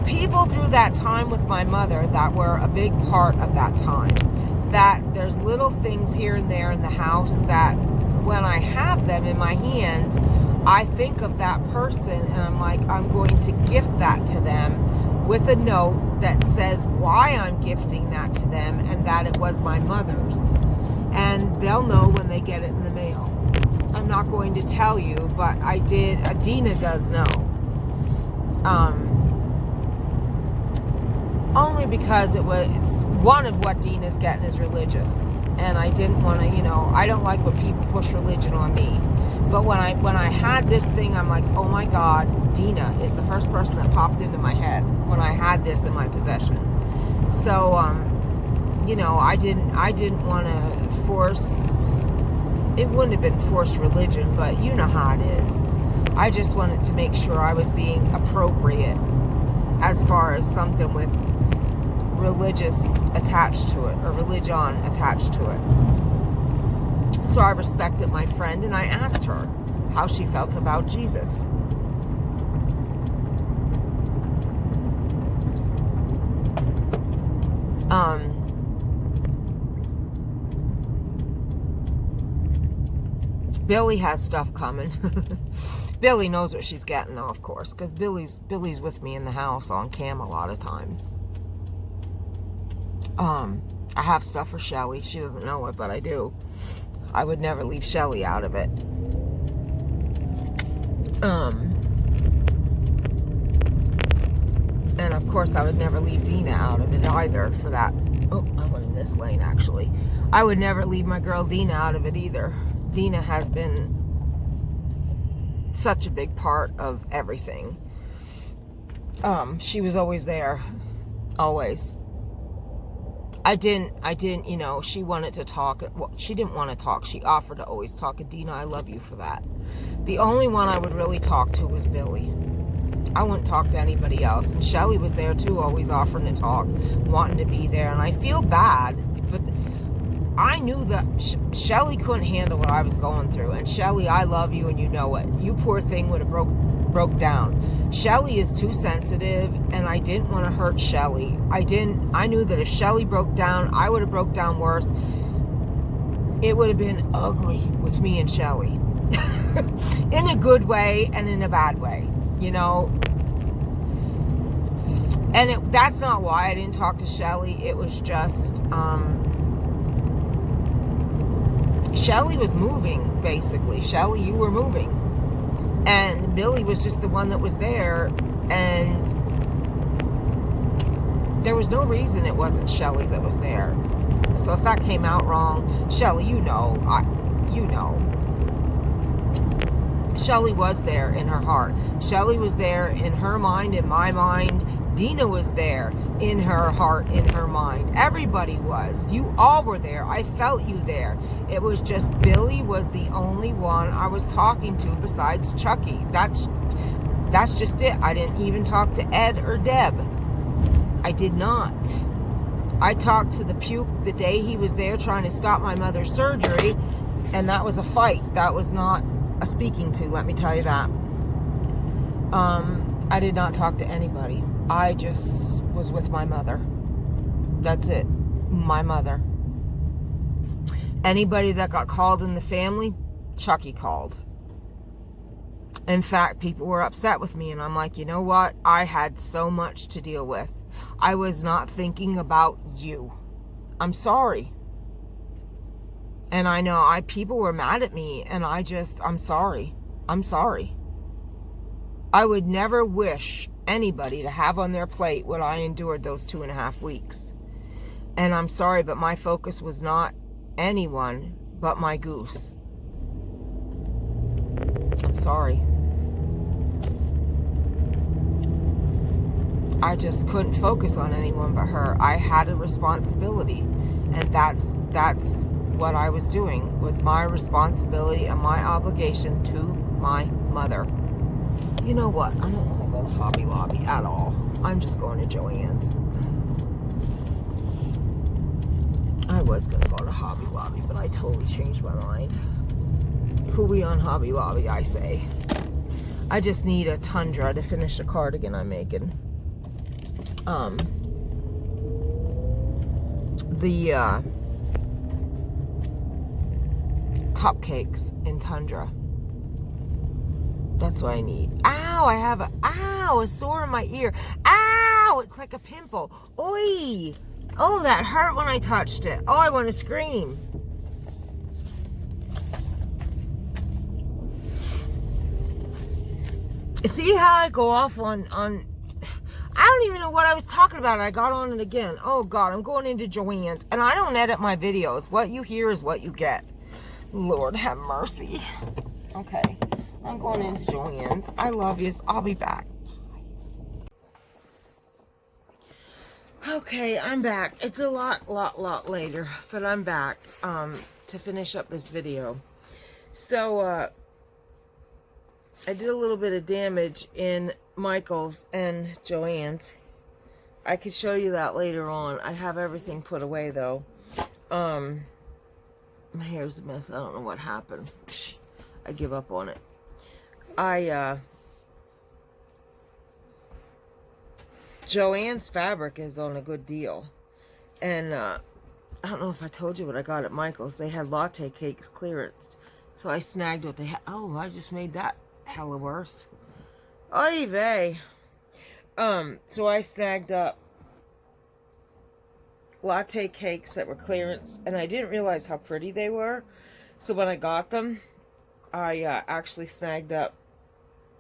people through that time with my mother that were a big part of that time. That there's little things here and there in the house that when I have them in my hand, I think of that person and I'm like, I'm going to gift that to them with a note that says why I'm gifting that to them and that it was my mother's. And they'll know when they get it in the mail. I'm not going to tell you, but I did. Dina does know. Only because it was one of what Dina's getting is religious, and I didn't want to. I don't like when people push religion on me. But when I had this thing, I'm like, oh my God, Dina is the first person that popped into my head when I had this in my possession. So, I didn't want to force. It wouldn't have been forced religion, but you know how it is. I just wanted to make sure I was being appropriate as far as something with religious attached to it, or religion attached to it. So I respected my friend and I asked her how she felt about Jesus. Billy has stuff coming. Billy knows what she's getting though, of course, because Billy's with me in the house on cam a lot of times. I have stuff for Shelly. She doesn't know it, but I do. I would never leave Shelly out of it. And of course I would never leave Dina out of it either for that. Oh, I went in this lane actually. I would never leave my girl Dina out of it either. Dina has been such a big part of everything. She was always there. Always. I didn't, she wanted to talk. Well, she didn't want to talk. She offered to always talk. And Dina, I love you for that. The only one I would really talk to was Billy. I wouldn't talk to anybody else. And Shelly was there too, always offering to talk, wanting to be there. And I feel bad, but I knew that Shelly couldn't handle what I was going through. And Shelly, I love you and you know it. You poor thing would have broke down. Shelly is too sensitive and I didn't want to hurt Shelly. I knew that if Shelly broke down, I would have broke down worse. It would have been ugly with me and Shelly. In a good way and in a bad way, And that's not why I didn't talk to Shelly. It was just, Shelly was moving, basically. Shelly, you were moving. And Billy was just the one that was there. And there was no reason it wasn't Shelly that was there. So if that came out wrong, Shelly, you know. Shelly was there in her heart. Shelly was there in her mind, in my mind. Dina was there in her heart, in her mind. Everybody was. You all were there. I felt you there. It was just Billy was the only one I was talking to besides Chucky. That's just it. I didn't even talk to Ed or Deb. I did not. I talked to the puke the day he was there trying to stop my mother's surgery, and that was a fight. That was not a speaking to, let me tell you that. I did not talk to anybody. I just was with my mother. That's it. My mother. Anybody that got called in the family, Chucky called. In fact, people were upset with me, and I'm like, you know what? I had so much to deal with. I was not thinking about you. I'm sorry. And I know people were mad at me, and I'm sorry. I'm sorry. I would never wish anybody to have on their plate what I endured those 2.5 weeks. And I'm sorry, but my focus was not anyone but my goose. I'm sorry. I just couldn't focus on anyone but her. I had a responsibility, and that's what I was doing, was my responsibility and my obligation to my mother. You know what? I don't want to go to Hobby Lobby at all. I'm just going to Joann's. I was going to go to Hobby Lobby, but I totally changed my mind. Who we on Hobby Lobby, I say. I just need a Tundra to finish the cardigan I'm making. the cupcakes in Tundra. That's what I need. Ow, I have a sore in my ear. Ow, it's like a pimple. Oi. Oh, that hurt when I touched it. Oh, I want to scream. See how I go off on I don't even know what I was talking about. I got on it again. Oh God, I'm going into Joann's, and I don't edit my videos. What you hear is what you get. Lord have mercy. Okay, I'm going into Joann's. I love you. I'll be back. Okay, I'm back. It's a lot later, but I'm back to finish up this video. So I did a little bit of damage in Michael's and Joann's. I could show you that later on. I have everything put away though. My hair's a mess. I don't know what happened. I give up on it. Joann's fabric is on a good deal. And I don't know if I told you what I got at Michael's. They had latte cakes clearance. So I snagged what they had. Oh, I just made that hella worse. Oy vey. So I snagged up latte cakes that were clearance, and I didn't realize how pretty they were. So when I got them, I actually snagged up,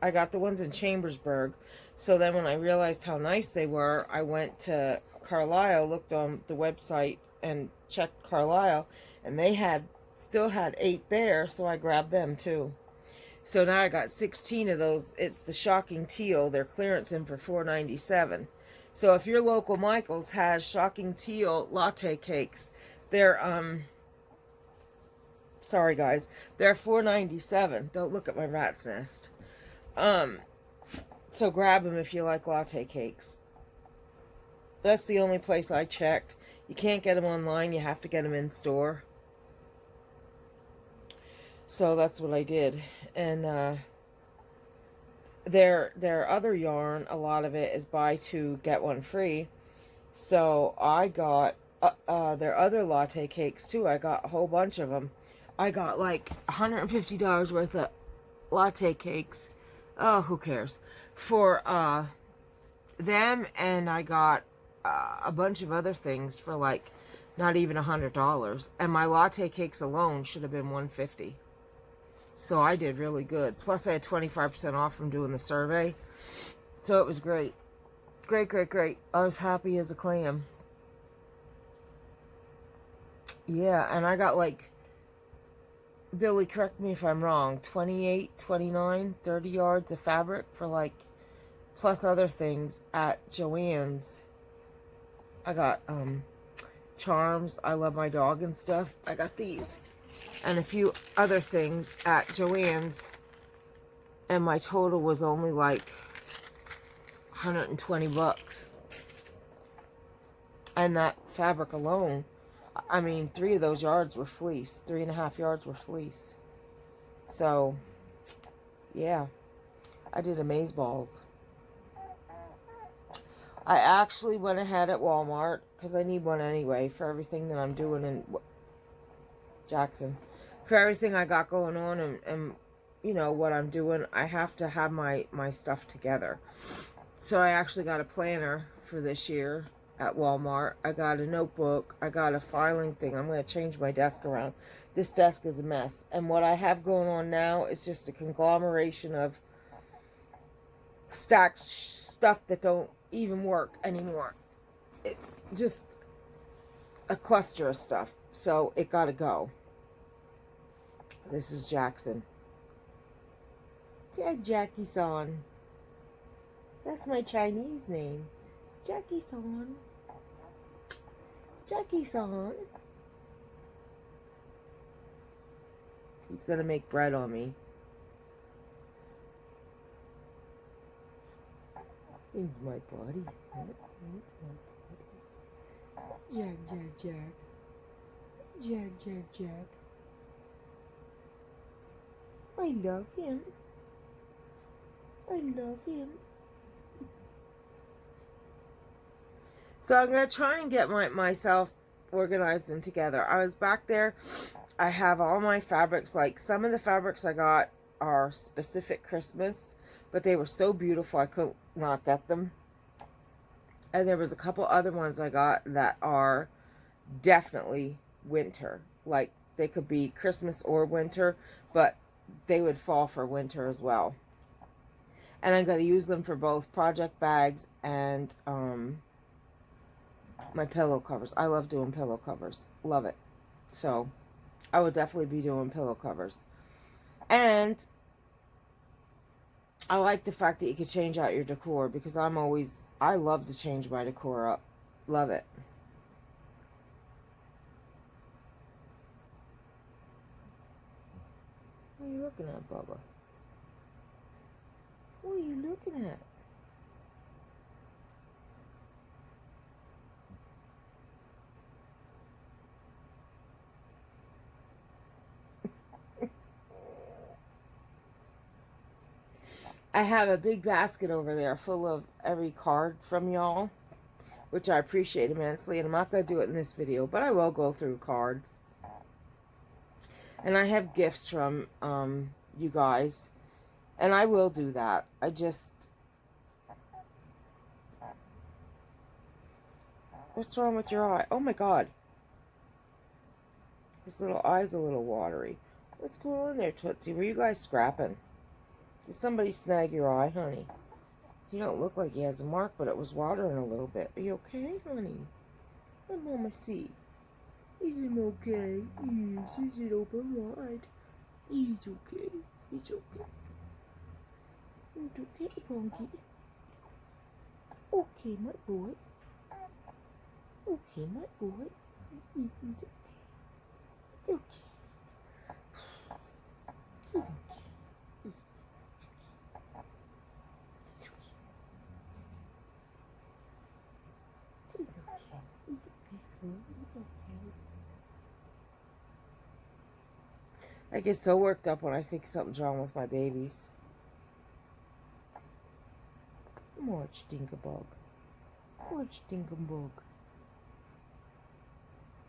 I got the ones in Chambersburg. So then when I realized how nice they were, I went to Carlisle, looked on the website and checked Carlisle, and they still had 8 there, so I grabbed them too. So now I got 16 of those. It's the Shocking Teal. They're clearancing for $4.97. So if your local Michael's has Shocking Teal latte cakes, they're sorry guys, they're $4.97. Don't look at my rat's nest. So grab them if you like latte cakes. That's the only place I checked. You can't get them online. You have to get them in store. So that's what I did. And their other yarn, a lot of it is buy 2 get 1 free. So I got their other latte cakes too. I got a whole bunch of them. I got like $150 worth of latte cakes. Oh, who cares? For them, and I got a bunch of other things for like not even $100. And my latte cakes alone should have been $150. So I did really good. Plus I had 25% off from doing the survey. So it was great. Great. I was happy as a clam. Yeah, and I got like, Billy, correct me if I'm wrong, 28, 29, 30 yards of fabric for like, plus other things at Joann's. I got charms. I love my dog and stuff. I got these. And a few other things at Joann's. And my total was only like 120 bucks. And that fabric alone, I mean, 3 of those yards were fleece. 3.5 yards were fleece. So, yeah. I did amazeballs. I actually went ahead at Walmart, because I need one anyway for everything that I'm doing in Jackson. For everything I got going on and you know, what I'm doing, I have to have my stuff together. So I actually got a planner for this year at Walmart. I got a notebook. I got a filing thing. I'm going to change my desk around. This desk is a mess. And what I have going on now is just a conglomeration of stacked stuff that don't even work anymore. It's just a cluster of stuff. So it got to go. This is Jackson. Jackie-san. That's my Chinese name. Jackie-san. Jackie-san. He's going to make bread on me. He's my buddy. Jack. Jack. I love him. So I'm going to try and get myself organized and together. I was back there. I have all my fabrics. Like, some of the fabrics I got are specific Christmas, but they were so beautiful I could not get them. And there was a couple other ones I got that are definitely winter. Like, they could be Christmas or winter, but they would fall for winter as well. And I'm going to use them for both project bags and my pillow covers. I love doing pillow covers. Love it. So I would definitely be doing pillow covers. And I like the fact that you can change out your decor, because I love to change my decor up. Love it. What are you looking at, Bubba? What are you looking at? I have a big basket over there full of every card from y'all, which I appreciate immensely. And I'm not going to do it in this video, but I will go through cards. And I have gifts from you guys, and I will do that. What's wrong with your eye? Oh my God. His little eye's a little watery. What's going on there, Tootsie? Were you guys scrapping? Did somebody snag your eye, honey? You don't look like he has a mark, but it was watering a little bit. Are you okay, honey? Let Mama see. Is it okay? Yes, is it open wide? It's okay. It's okay. It's okay, Punky. Okay, my boy. Okay, my boy. It's okay. It's okay. It's okay. I get so worked up when I think something's wrong with my babies. Watch Dinkerbug. Watch Dinkerbug.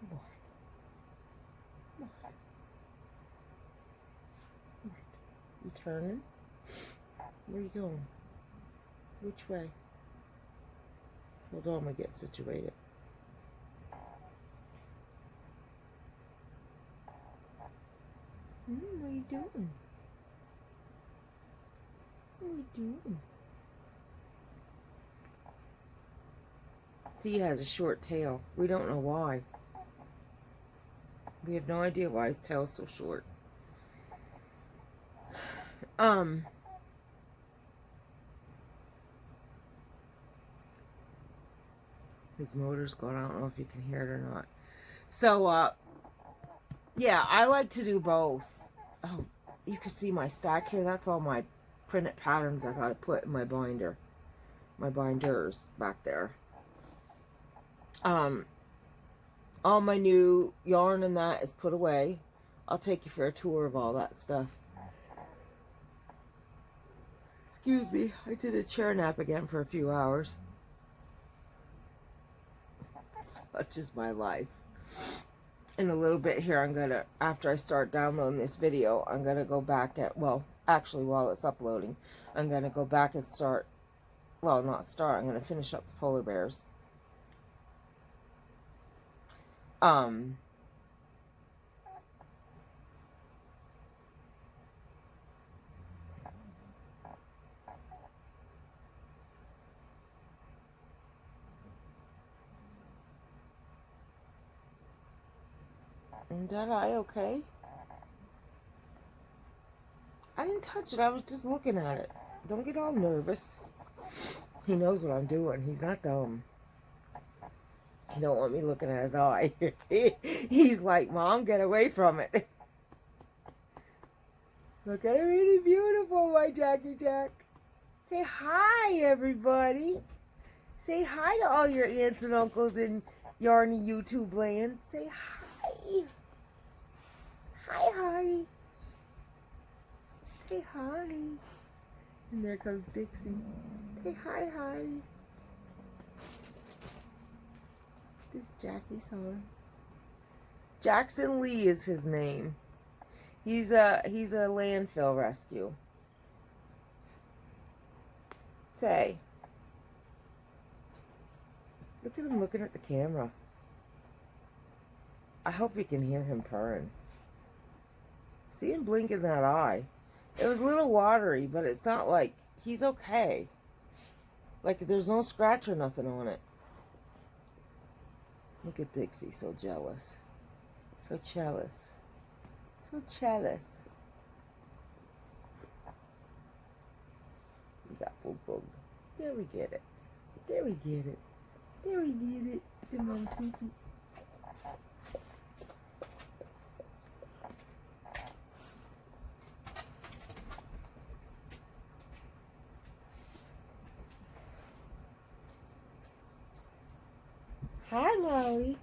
What? What? What? You turning? Where you going? Which way? Hold on, I'm gonna get situated. What are you doing? What are you doing? See, he has a short tail. We don't know why. We have no idea why his tail's so short. His motor's going. I don't know if you can hear it or not. So, yeah, I like to do both. Oh, you can see my stack here. That's all my printed patterns I got to put in my binder. My binders back there. All my new yarn and that is put away. I'll take you for a tour of all that stuff. Excuse me, I did a chair nap again for a few hours. Such is my life. In a little bit here, I'm gonna, after I start downloading this video, I'm gonna go back at, well, actually while it's uploading, I'm gonna go back and start, well, not start, I'm gonna finish up the polar bears. Is that eye okay? I didn't touch it. I was just looking at it. Don't get all nervous. He knows what I'm doing. He's not dumb. He don't want me looking at his eye. He's like, Mom, get away from it. Look at it, really beautiful, my Jackie Jack. Say hi, everybody. Say hi to all your aunts and uncles in Yarny YouTube land. Say hi. Hi, hi. Say hi. And there comes Dixie. Say hi, hi. this Jackie's on. Jackson Lee is his name. He's a landfill rescue. Say. Look at him looking at the camera. I hope you can hear him purring. See him blinking that eye. It was a little watery, but it's not like, he's okay. Like there's no scratch or nothing on it. Look at Dixie, so jealous. So jealous. So jealous. We got boog boog. There we get it. There we get it. There we get it. The mom tweeties. Hi, Molly.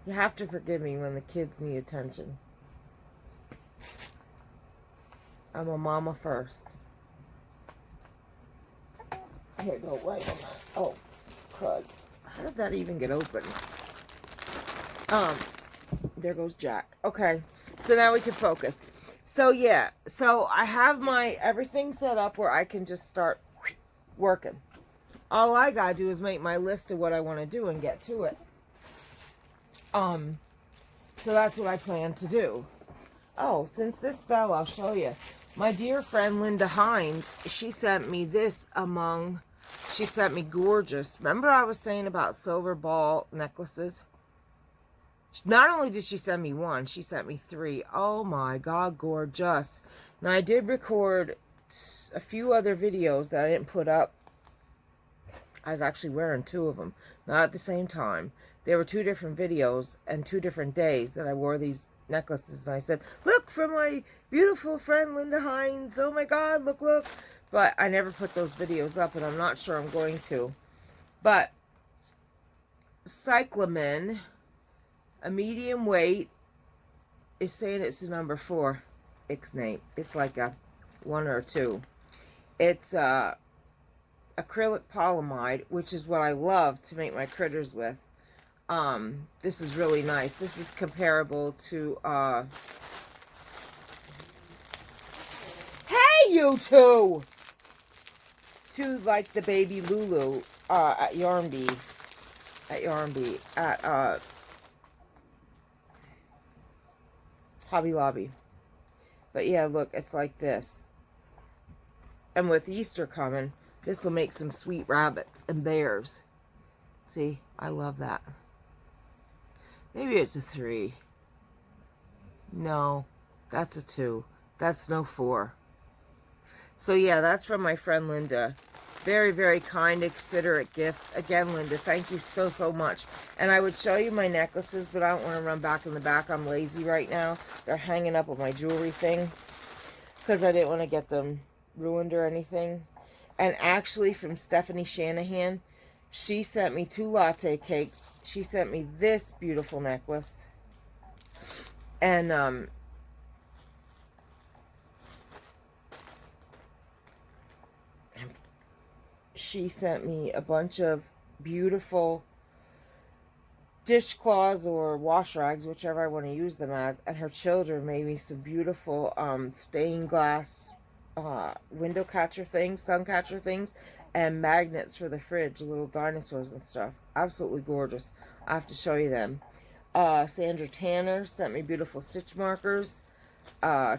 You have to forgive me when the kids need attention. I'm a mama first. Here, go right on that. Oh, crud. How did that even get open? There goes Jack. Okay, so now we can focus. So, yeah. So, I have my everything set up where I can just start working. All I gotta do is make my list of what I want to do and get to it. So that's what I plan to do. Oh, since this fell, I'll show you. My dear friend Linda Hines, she sent me this she sent me gorgeous. Remember I was saying about silver ball necklaces? Not only did she send me one, she sent me 3. Oh my God, gorgeous. Now I did record a few other videos that I didn't put up. I was actually wearing 2 of them, not at the same time. There were 2 different videos and 2 different days that I wore these necklaces. And I said, look, from my beautiful friend Linda Hines. Oh my God, look, look. But I never put those videos up, and I'm not sure I'm going to. But Cyclamen, a medium weight, is saying it's a number 4 ixnay. It's like a 1 or a 2. It's acrylic polyamide, which is what I love to make my critters with. This is really nice. This is comparable to, hey, you two! To, like, the baby Lulu, at Yarnbee. At Hobby Lobby. But, yeah, look, it's like this. And with Easter coming, this will make some sweet rabbits and bears. See, I love that. Maybe it's a 3. No, that's a 2. That's no 4. So yeah, that's from my friend Linda. Very, very kind, considerate gift. Again, Linda, thank you so, so much. And I would show you my necklaces, but I don't want to run back in the back. I'm lazy right now. They're hanging up on my jewelry thing because I didn't want to get them ruined or anything. And actually, from Stephanie Shanahan, she sent me 2 latte cakes. She sent me this beautiful necklace. And, she sent me a bunch of beautiful dishcloths or wash rags, whichever I want to use them as. And her children made me some beautiful stained glass window catcher things, sun catcher things, and magnets for the fridge, little dinosaurs and stuff. Absolutely gorgeous. I have to show you them. Sandra Tanner sent me beautiful stitch markers.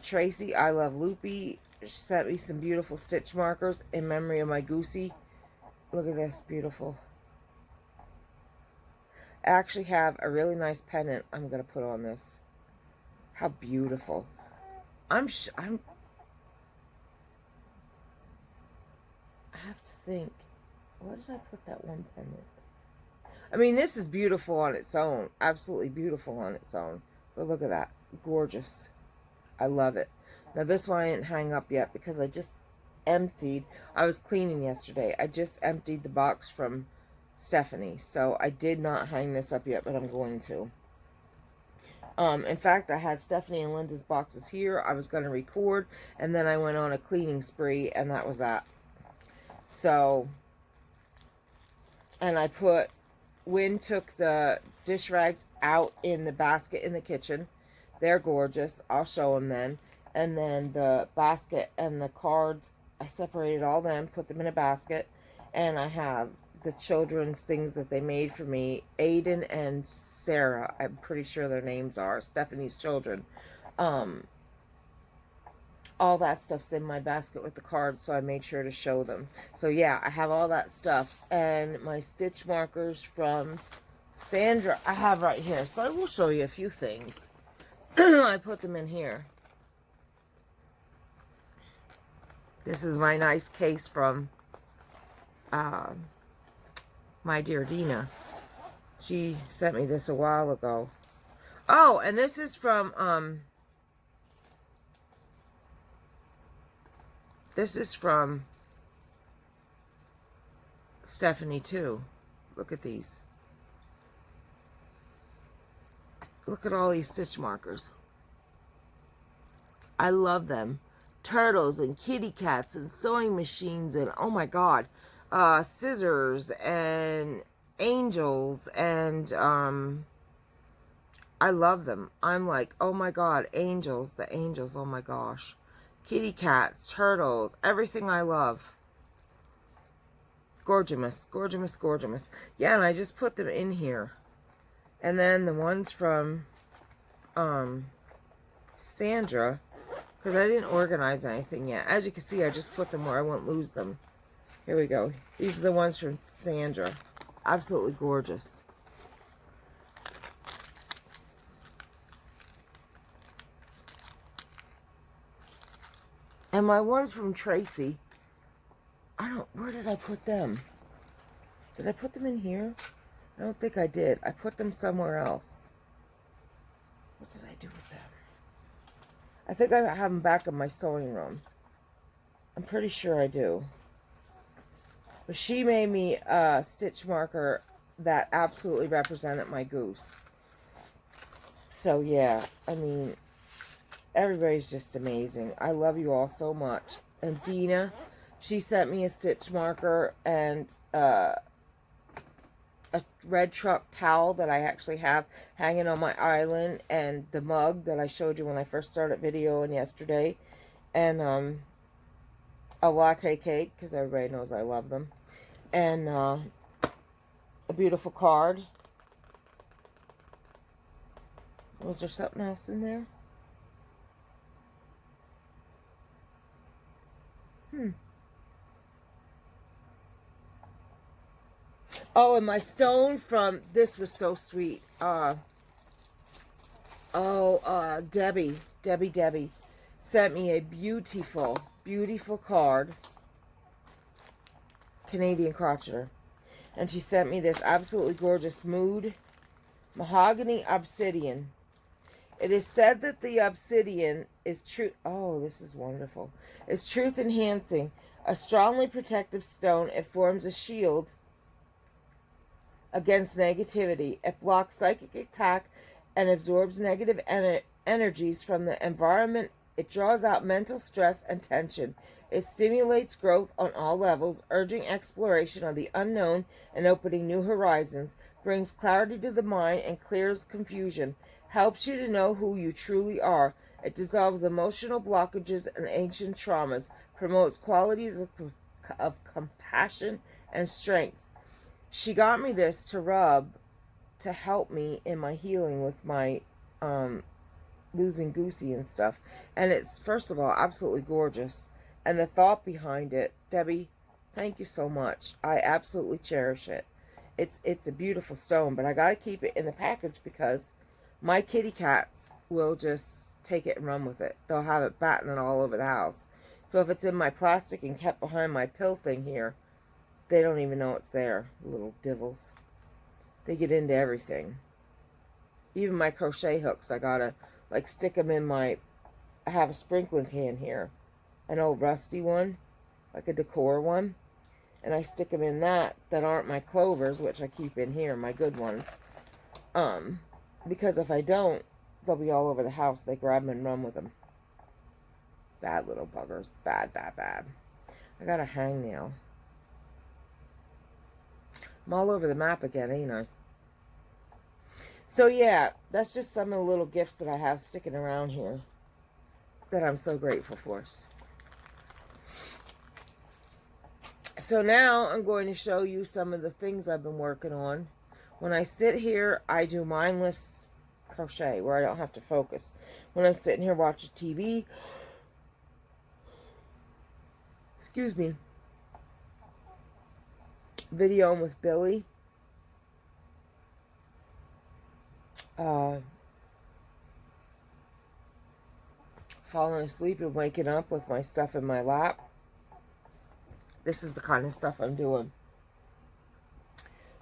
Tracy, I Love Loopy, sent me some beautiful stitch markers in memory of my Goosey. Look at this, beautiful. I actually have a really nice pendant I'm going to put on this. How beautiful. I have to think, where did I put that one pendant? I mean, this is beautiful on its own. Absolutely beautiful on its own. But look at that. Gorgeous. I love it. Now, this one I didn't hang up yet because I just emptied. I was cleaning yesterday. I just emptied the box from Stephanie. So, I did not hang this up yet, but I'm going to. In fact, I had Stephanie and Linda's boxes here. I was going to record, and then I went on a cleaning spree, and that was that. So, And Wynn took the dish rags out in the basket in the kitchen. They're gorgeous. I'll show them then. And then the basket and the cards, I separated all them, put them in a basket. And I have the children's things that they made for me. Aiden and Sarah, I'm pretty sure their names are. Stephanie's children. All that stuff's in my basket with the cards, so I made sure to show them. So yeah, I have all that stuff. And my stitch markers from Sandra, I have right here. So I will show you a few things. I put them in here. This is my nice case from my dear Dina. She sent me this a while ago. Oh, and this is from Stephanie too. Look at these. Look at all these stitch markers. I love them. Turtles and kitty cats and sewing machines and, oh my God, scissors and angels and I love them. I'm like, oh my God, angels, the angels, oh my gosh. Kitty cats, turtles, everything I love. Gorgeous, gorgeous, gorgeous. Yeah, and I just put them in here. And then the ones from Sandra, because I didn't organize anything yet. As you can see, I just put them where I won't lose them. Here we go. These are the ones from Sandra. Absolutely gorgeous. And my ones from Tracy, where did I put them? Did I put them in here? I don't think I did. I put them somewhere else. What did I do with them? I think I have them back in my sewing room. I'm pretty sure I do. But she made me a stitch marker that absolutely represented my goose. So yeah, I mean, everybody's just amazing. I love you all so much. And Dina, she sent me a stitch marker and a red truck towel that I actually have hanging on my island, and the mug that I showed you when I first started videoing yesterday, and a latte cake, because everybody knows I love them, and a beautiful card. Was there something else in there? Oh, and my stone from, this was so sweet. Debbie sent me a beautiful, beautiful card. Canadian crocheter. And she sent me this absolutely gorgeous mood mahogany obsidian. It is said that the obsidian is truth. Oh, this is wonderful. Is truth enhancing. A strongly protective stone. It forms a shield against negativity. It blocks psychic attack and absorbs negative energies from the environment. It draws out mental stress and tension. It stimulates growth on all levels, urging exploration of the unknown and opening new horizons, brings clarity to the mind and clears confusion, helps you to know who you truly are. It dissolves emotional blockages and ancient traumas, promotes qualities of compassion and strength. She got me this to rub to help me in my healing with my losing Goosey and stuff. And it's, first of all, absolutely gorgeous. And the thought behind it, Debbie, thank you so much. I absolutely cherish it. It's a beautiful stone, but I got to keep it in the package because my kitty cats will just take it and run with it. They'll have it batting all over the house. So if it's in my plastic and kept behind my pill thing here, they don't even know it's there, little divils. They get into everything. Even my crochet hooks, I gotta like stick them in my, I have a sprinkling can here, an old rusty one, like a decor one, and I stick them in that aren't my clovers, which I keep in here, my good ones, because if I don't, they'll be all over the house. They grab them and run with them. Bad little buggers. Bad. I got a hangnail. I'm all over the map again, ain't I? So yeah, that's just some of the little gifts that I have sticking around here that I'm so grateful for. So now I'm going to show you some of the things I've been working on. When I sit here, I do mindless crochet where I don't have to focus. When I'm sitting here watching TV, excuse me, videoing with Billy, falling asleep and waking up with my stuff in my lap. This is the kind of stuff I'm doing.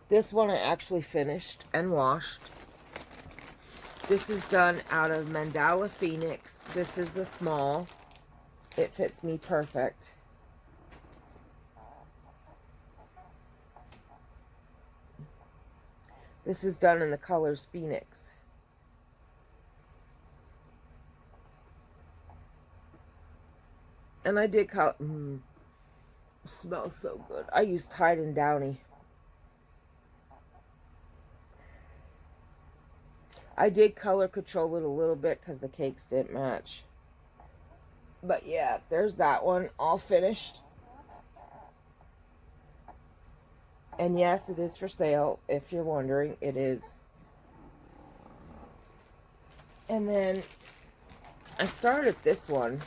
This one I actually finished and washed. This is done out of Mandala Phoenix. This is a small. It fits me perfect. This is done in the colors Phoenix. And I did color. Smells so good. I use Tide and Downy. I did color control it a little bit because the cakes didn't match. But yeah, there's that one all finished. And yes, it is for sale. If you're wondering, it is. And then I started this one.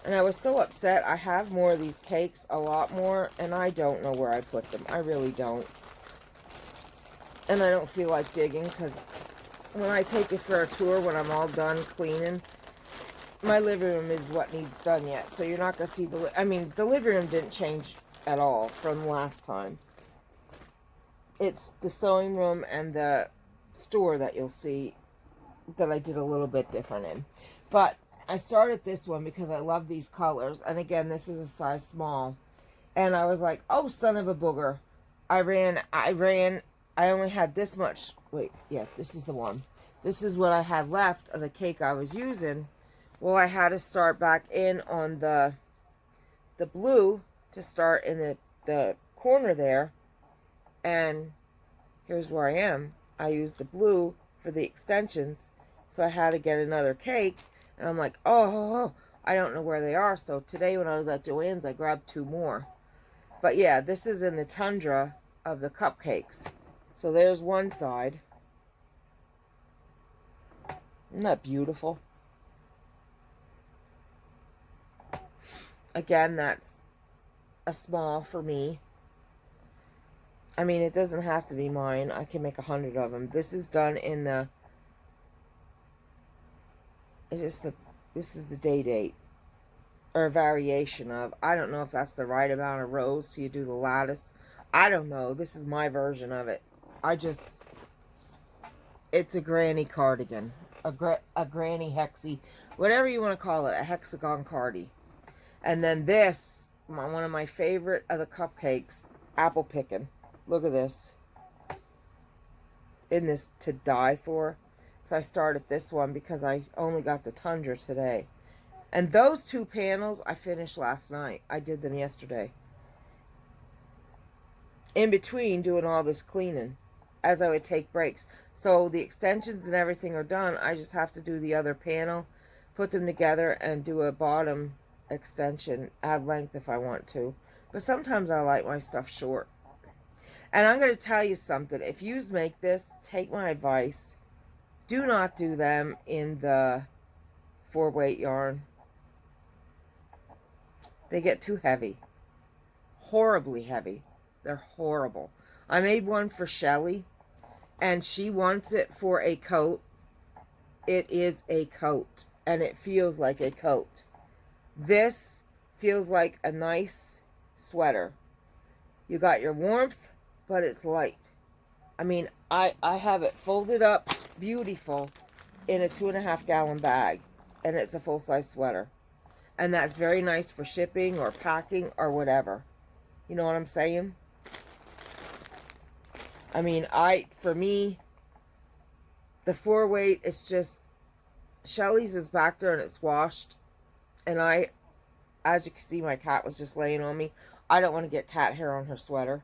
And I was so upset. I have more of these cakes, a lot more, and I don't know where I put them. I really don't. And I don't feel like digging because when I take it for a tour, when I'm all done cleaning, my living room is what needs done yet. So you're not going to see the... I mean, the living room didn't change at all from last time. It's the sewing room and the store that you'll see that I did a little bit different in. But I started this one because I love these colors. And again, this is a size small. And I was like, oh, son of a booger. I only had this much. Wait, yeah, this is the one. This is what I had left of the cake I was using. Well, I had to start back in on the blue to start in the corner there. And here's where I am. I used the blue for the extensions. So I had to get another cake. And I'm like, oh, I don't know where they are. So today when I was at Joann's, I grabbed 2 more. But yeah, this is in the tundra of the cupcakes. So there's one side. Isn't that beautiful? Again, that's a small for me. I mean, it doesn't have to be mine. I can make 100 of them. This is done in the... This is the date. Or a variation of. I don't know if that's the right amount of rows till you do the lattice. I don't know. This is my version of it. It's a granny cardigan. A granny hexie. Whatever you want to call it. A hexagon cardi. And then this, one of my favorite of the cupcakes, apple picking. Look at this. Isn't this to die for? So I started this one because I only got the tundra today. And those 2 panels I finished last night. I did them yesterday. In between doing all this cleaning as I would take breaks. So the extensions and everything are done. I just have to do the other panel, put them together, and do a bottom extension, add length if I want to. But sometimes I like my stuff short. And I'm going to tell you something. If you make this, take my advice. Do not do them in the 4-weight yarn. They get too heavy. Horribly heavy. They're horrible. I made one for Shelly, and she wants it for a coat. It is a coat, and it feels like a coat. This feels like a nice sweater. You got your warmth, but it's light. I mean, I have it folded up beautiful in a 2.5 gallon bag, and it's a full-size sweater. And that's very nice for shipping or packing or whatever. You know what I'm saying? I mean, for me, the 4-weight, it's just, Shelly's is back there and it's washed. And as you can see, my cat was just laying on me. I don't want to get cat hair on her sweater.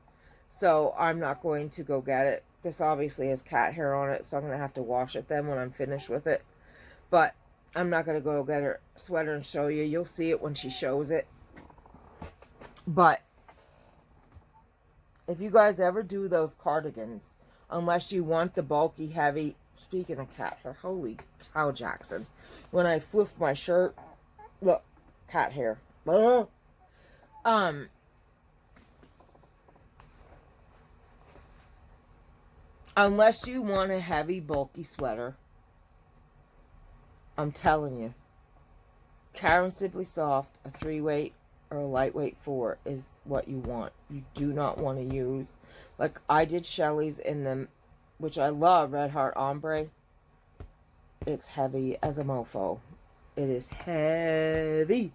So I'm not going to go get it. This obviously has cat hair on it, so I'm going to have to wash it then when I'm finished with it. But I'm not going to go get her sweater and show you. You'll see it when she shows it. But if you guys ever do those cardigans, unless you want the bulky, heavy, speaking of cat hair, holy cow, Jackson. When I fluff my shirt, look, cat hair. Ugh. Unless you want a heavy, bulky sweater, I'm telling you, Karen Simply Soft, a 3-weight or a lightweight 4 is what you want. You do not want to use, like I did Shelly's in them, which I love, Red Heart Ombre. It's heavy as a mofo. It is heavy.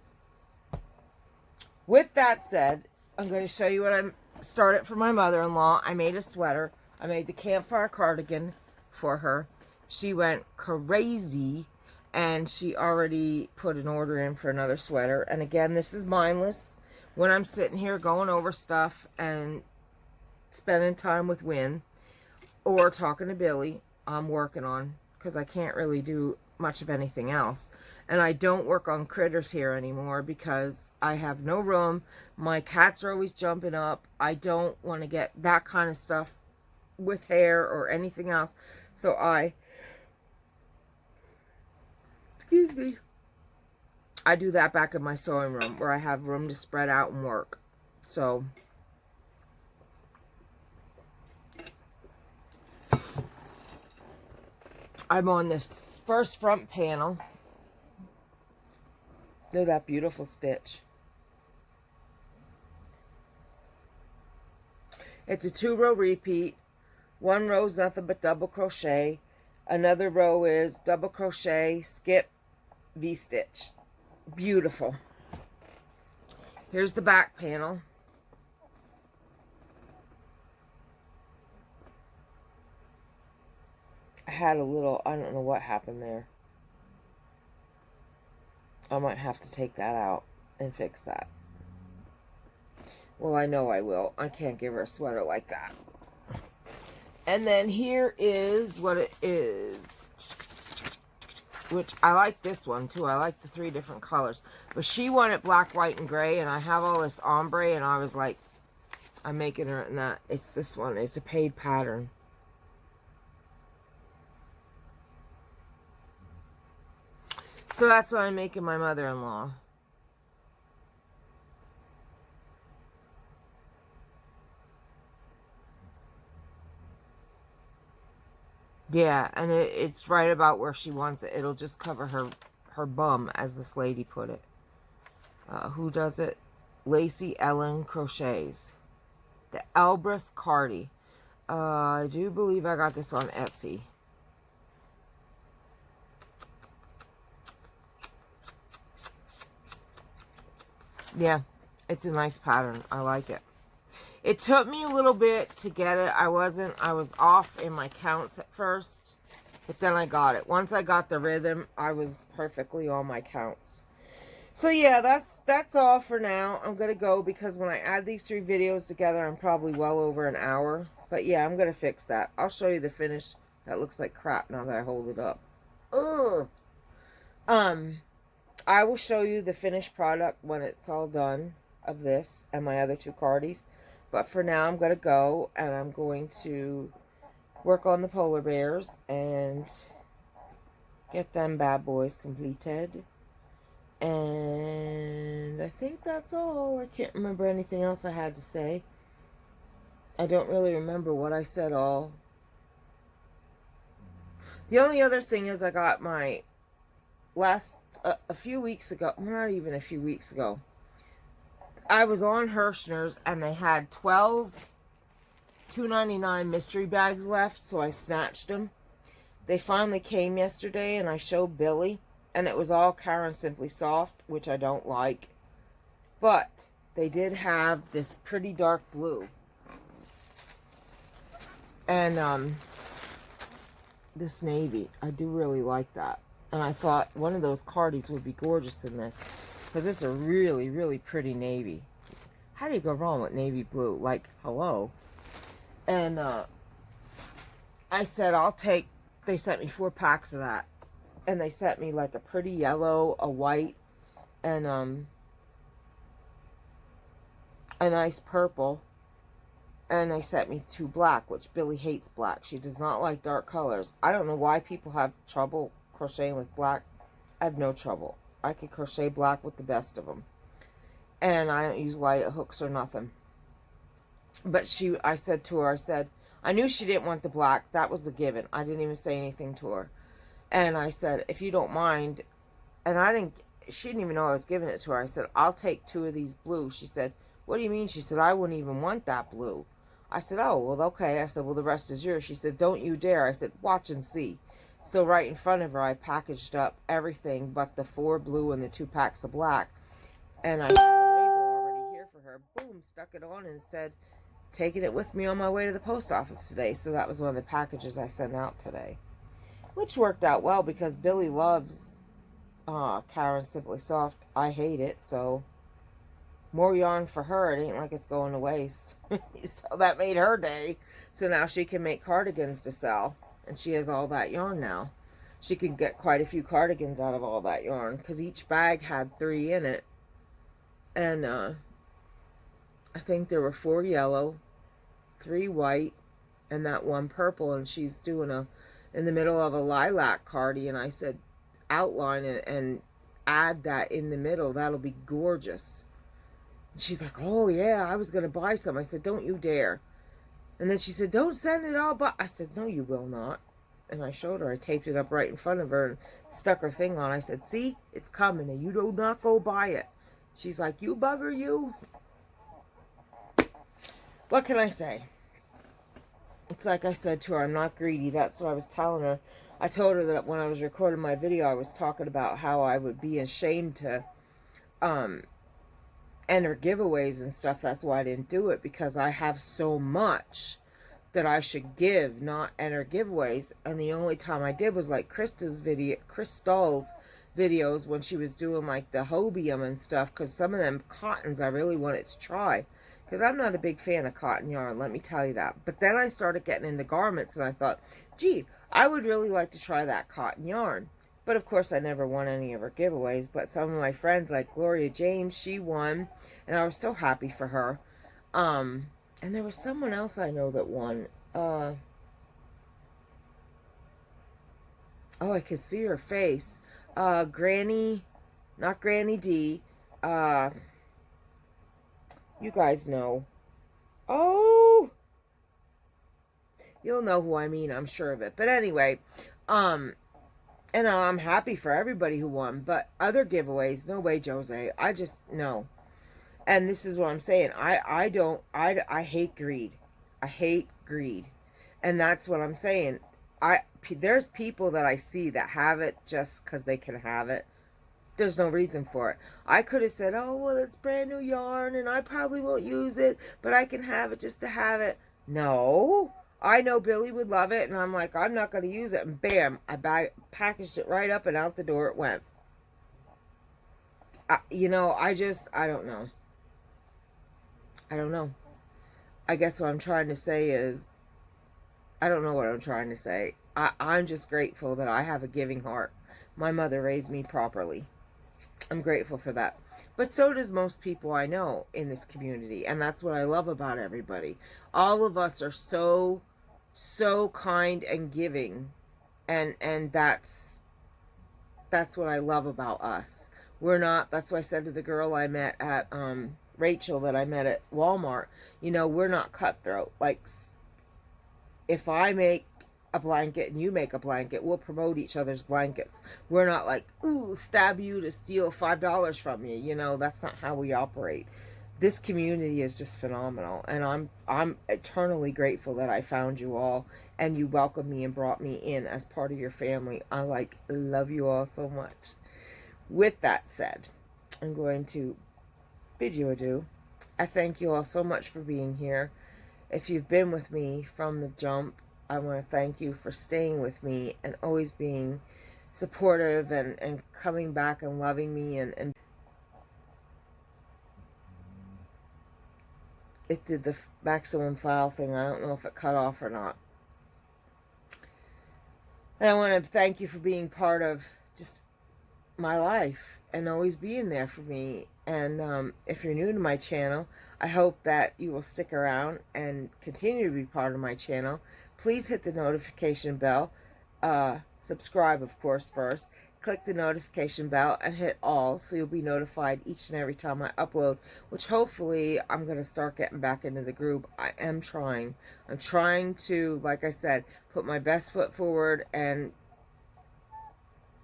With that said, I'm going to show you what I started for my mother-in-law. I made a sweater. I made the campfire cardigan for her. She went crazy, and she already put an order in for another sweater. And again, this is mindless. When I'm sitting here going over stuff and spending time with Wynn or talking to Billy, I'm working on, because I can't really do much of anything else. And I don't work on critters here anymore because I have no room. My cats are always jumping up. I don't want to get that kind of stuff with hair or anything else. So excuse me, I do that back in my sewing room where I have room to spread out and work. So I'm on this first front panel. Look at that beautiful stitch. It's a 2-row repeat. One row is nothing but double crochet. Another row is double crochet, skip, V-stitch. Beautiful. Here's the back panel. I had a little, I don't know what happened there. I might have to take that out and fix that. Well, I know I will. I can't give her a sweater like that. And then here is what it is. Which I like this one too. I like the 3 different colors. But she wanted black, white, and gray. And I have all this ombre. And I was like, I'm making her in that. It's this one. It's a paid pattern. So that's what I'm making my mother-in-law. Yeah, and it's right about where she wants it. It'll just cover her bum, as this lady put it. Who does it? Lacey Ellen Crochets. The Elbrus Cardi. I do believe I got this on Etsy. Yeah, it's a nice pattern. I like it. It took me a little bit to get it. I was off in my counts at first, but then I got it. Once I got the rhythm, I was perfectly on my counts. So yeah, that's all for now. I'm going to go because when I add these 3 videos together, I'm probably well over an hour. But yeah, I'm going to fix that. I'll show you the finish. That looks like crap now that I hold it up. Ugh. I will show you the finished product when it's all done of this and my other 2 cardies. But for now, I'm going to go and I'm going to work on the polar bears and get them bad boys completed. And I think that's all. I can't remember anything else I had to say. I don't really remember what I said all. The only other thing is I got my a few weeks ago, not even a few weeks ago, I was on Hirschner's and they had 12 $2.99 mystery bags left, so I snatched them. They finally came yesterday and I showed Billy, and it was all Karen Simply Soft, which I don't like. But they did have this pretty dark blue. And this navy. I do really like that. And I thought one of those cardies would be gorgeous in this. Because it's a really, really pretty navy. How do you go wrong with navy blue? Like, hello. And I said, I'll take, they sent me 4 packs of that. And they sent me like a pretty yellow, a white, and a nice purple. And they sent me 2 black, which Billy hates black. She does not like dark colors. I don't know why people have trouble crocheting with black. I have no trouble. I can crochet black with the best of them. And I don't use light hooks or nothing. But I said to her, I knew she didn't want the black. That was a given. I didn't even say anything to her. And I said, if you don't mind, and she didn't even know I was giving it to her. I said, I'll take 2 of these blue. She said, what do you mean? She said, I wouldn't even want that blue. I said, oh, well, okay. I said, well, the rest is yours. She said, don't you dare. I said, watch and see. So right in front of her, I packaged up everything but the 4 blue and the 2 packs of black. And I had a label already here for her. Boom, stuck it on and said, taking it with me on my way to the post office today. So that was one of the packages I sent out today. Which worked out well because Billy loves Karen Simply Soft. I hate it, so more yarn for her. It ain't like it's going to waste. So that made her day. So now she can make cardigans to sell. And she has all that yarn now. She can get quite a few cardigans out of all that yarn. Because each bag had 3 in it. And I think there were 4 yellow, 3 white, and that 1 purple. And she's doing in the middle of a lilac cardi. And I said, outline it and add that in the middle. That'll be gorgeous. She's like, oh yeah, I was going to buy some. I said, don't you dare. And then she said, don't send it all, but I said, no, you will not. And I showed her. I taped it up right in front of her and stuck her thing on. I said, see, it's coming and you do not go buy it. She's like, you bugger, you. What can I say? It's like I said to her, I'm not greedy. That's what I was telling her. I told her that when I was recording my video, I was talking about how I would be ashamed to enter giveaways and stuff. That's why I didn't do it, because I have so much that I should give, not enter giveaways. And the only time I did was like Crystal's videos when she was doing like the hobium and stuff, because some of them cottons I really wanted to try, because I'm not a big fan of cotton yarn, let me tell you that. But then I started getting into garments and I thought, gee, I would really like to try that cotton yarn. But of course I never won any of her giveaways. But some of my friends like Gloria James, she won. And I was so happy for her. And there was someone else I know that won. Oh, I could see her face. Granny, not Granny D. You guys know. Oh! You'll know who I mean, I'm sure of it. But anyway, and I'm happy for everybody who won. But other giveaways, no way, Jose. I just, no. And this is what I'm saying. I hate greed. I hate greed. And that's what I'm saying. There's people that I see that have it just because they can have it. There's no reason for it. I could have said, oh, well, it's brand new yarn and I probably won't use it, but I can have it just to have it. No. I know Billy would love it, and I'm like, I'm not going to use it. And bam, I packaged it right up and out the door it went. You know, I don't know. I don't know. I guess what I'm trying to say is, I don't know what I'm trying to say. I'm just grateful that I have a giving heart. My mother raised me properly. I'm grateful for that. But so does most people I know in this community. And that's what I love about everybody. All of us are so kind and giving. And that's what I love about us. We're not, that's what I said to the girl I met at, Rachel, that I met at Walmart. You know, we're not cutthroat. Like, if I make a blanket and you make a blanket, we'll promote each other's blankets. We're not like, ooh, stab you to steal $5 from you. You know, that's not how we operate. This community is just phenomenal, and I'm eternally grateful that I found you all and you welcomed me and brought me in as part of your family. I love you all so much. With that said, I'm going to bid you adieu. I thank you all so much for being here. If you've been with me from the jump, I want to thank you for staying with me and always being supportive and coming back and loving me. And it did the maximum file thing. I don't know if it cut off or not. And I want to thank you for being part of just my life and always being there for me. And if you're new to my channel, I hope that you will stick around and continue to be part of my channel. Please hit the notification bell. Subscribe, of course, first. Click the notification bell and hit all so you'll be notified each and every time I upload, which hopefully I'm going to start getting back into the group. I am trying. I'm trying to, like I said, put my best foot forward and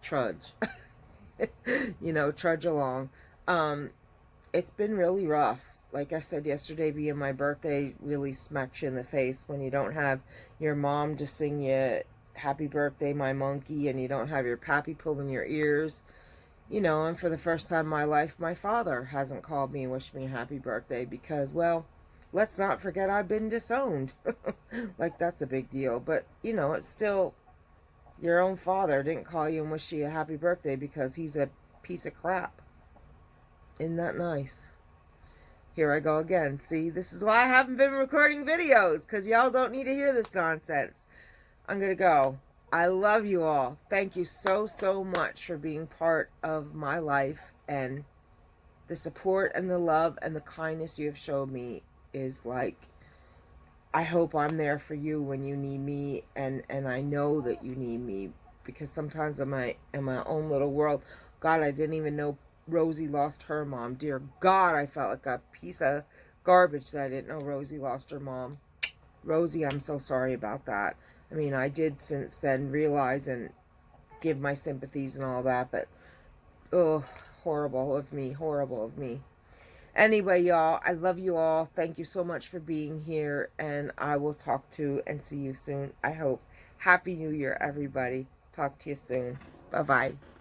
trudge. You know, trudge along. It's been really rough. Like I said yesterday, being my birthday really smacks you in the face when you don't have your mom to sing you happy birthday, my monkey, and you don't have your pappy pulling your ears. You know, and for the first time in my life, my father hasn't called me and wished me a happy birthday because, well, let's not forget I've been disowned. Like, that's a big deal. But, you know, it's still, your own father didn't call you and wish you a happy birthday because he's a piece of crap. Isn't that nice? Here I go again. See, this is why I haven't been recording videos, because y'all don't need to hear this nonsense. I'm going to go. I love you all. Thank you so, so much for being part of my life. And the support and the love and the kindness you have showed me is like, I hope I'm there for you when you need me. And I know that you need me. Because sometimes in my own little world, God, I didn't even know Rosie lost her mom. Dear God, I felt like a piece of garbage that I didn't know Rosie lost her mom. Rosie, I'm so sorry about that. I mean, I did since then realize and give my sympathies and all that, but, oh, horrible of me, horrible of me. Anyway, y'all, I love you all. Thank you so much for being here, and I will talk to and see you soon, I hope. Happy New Year, everybody. Talk to you soon. Bye-bye.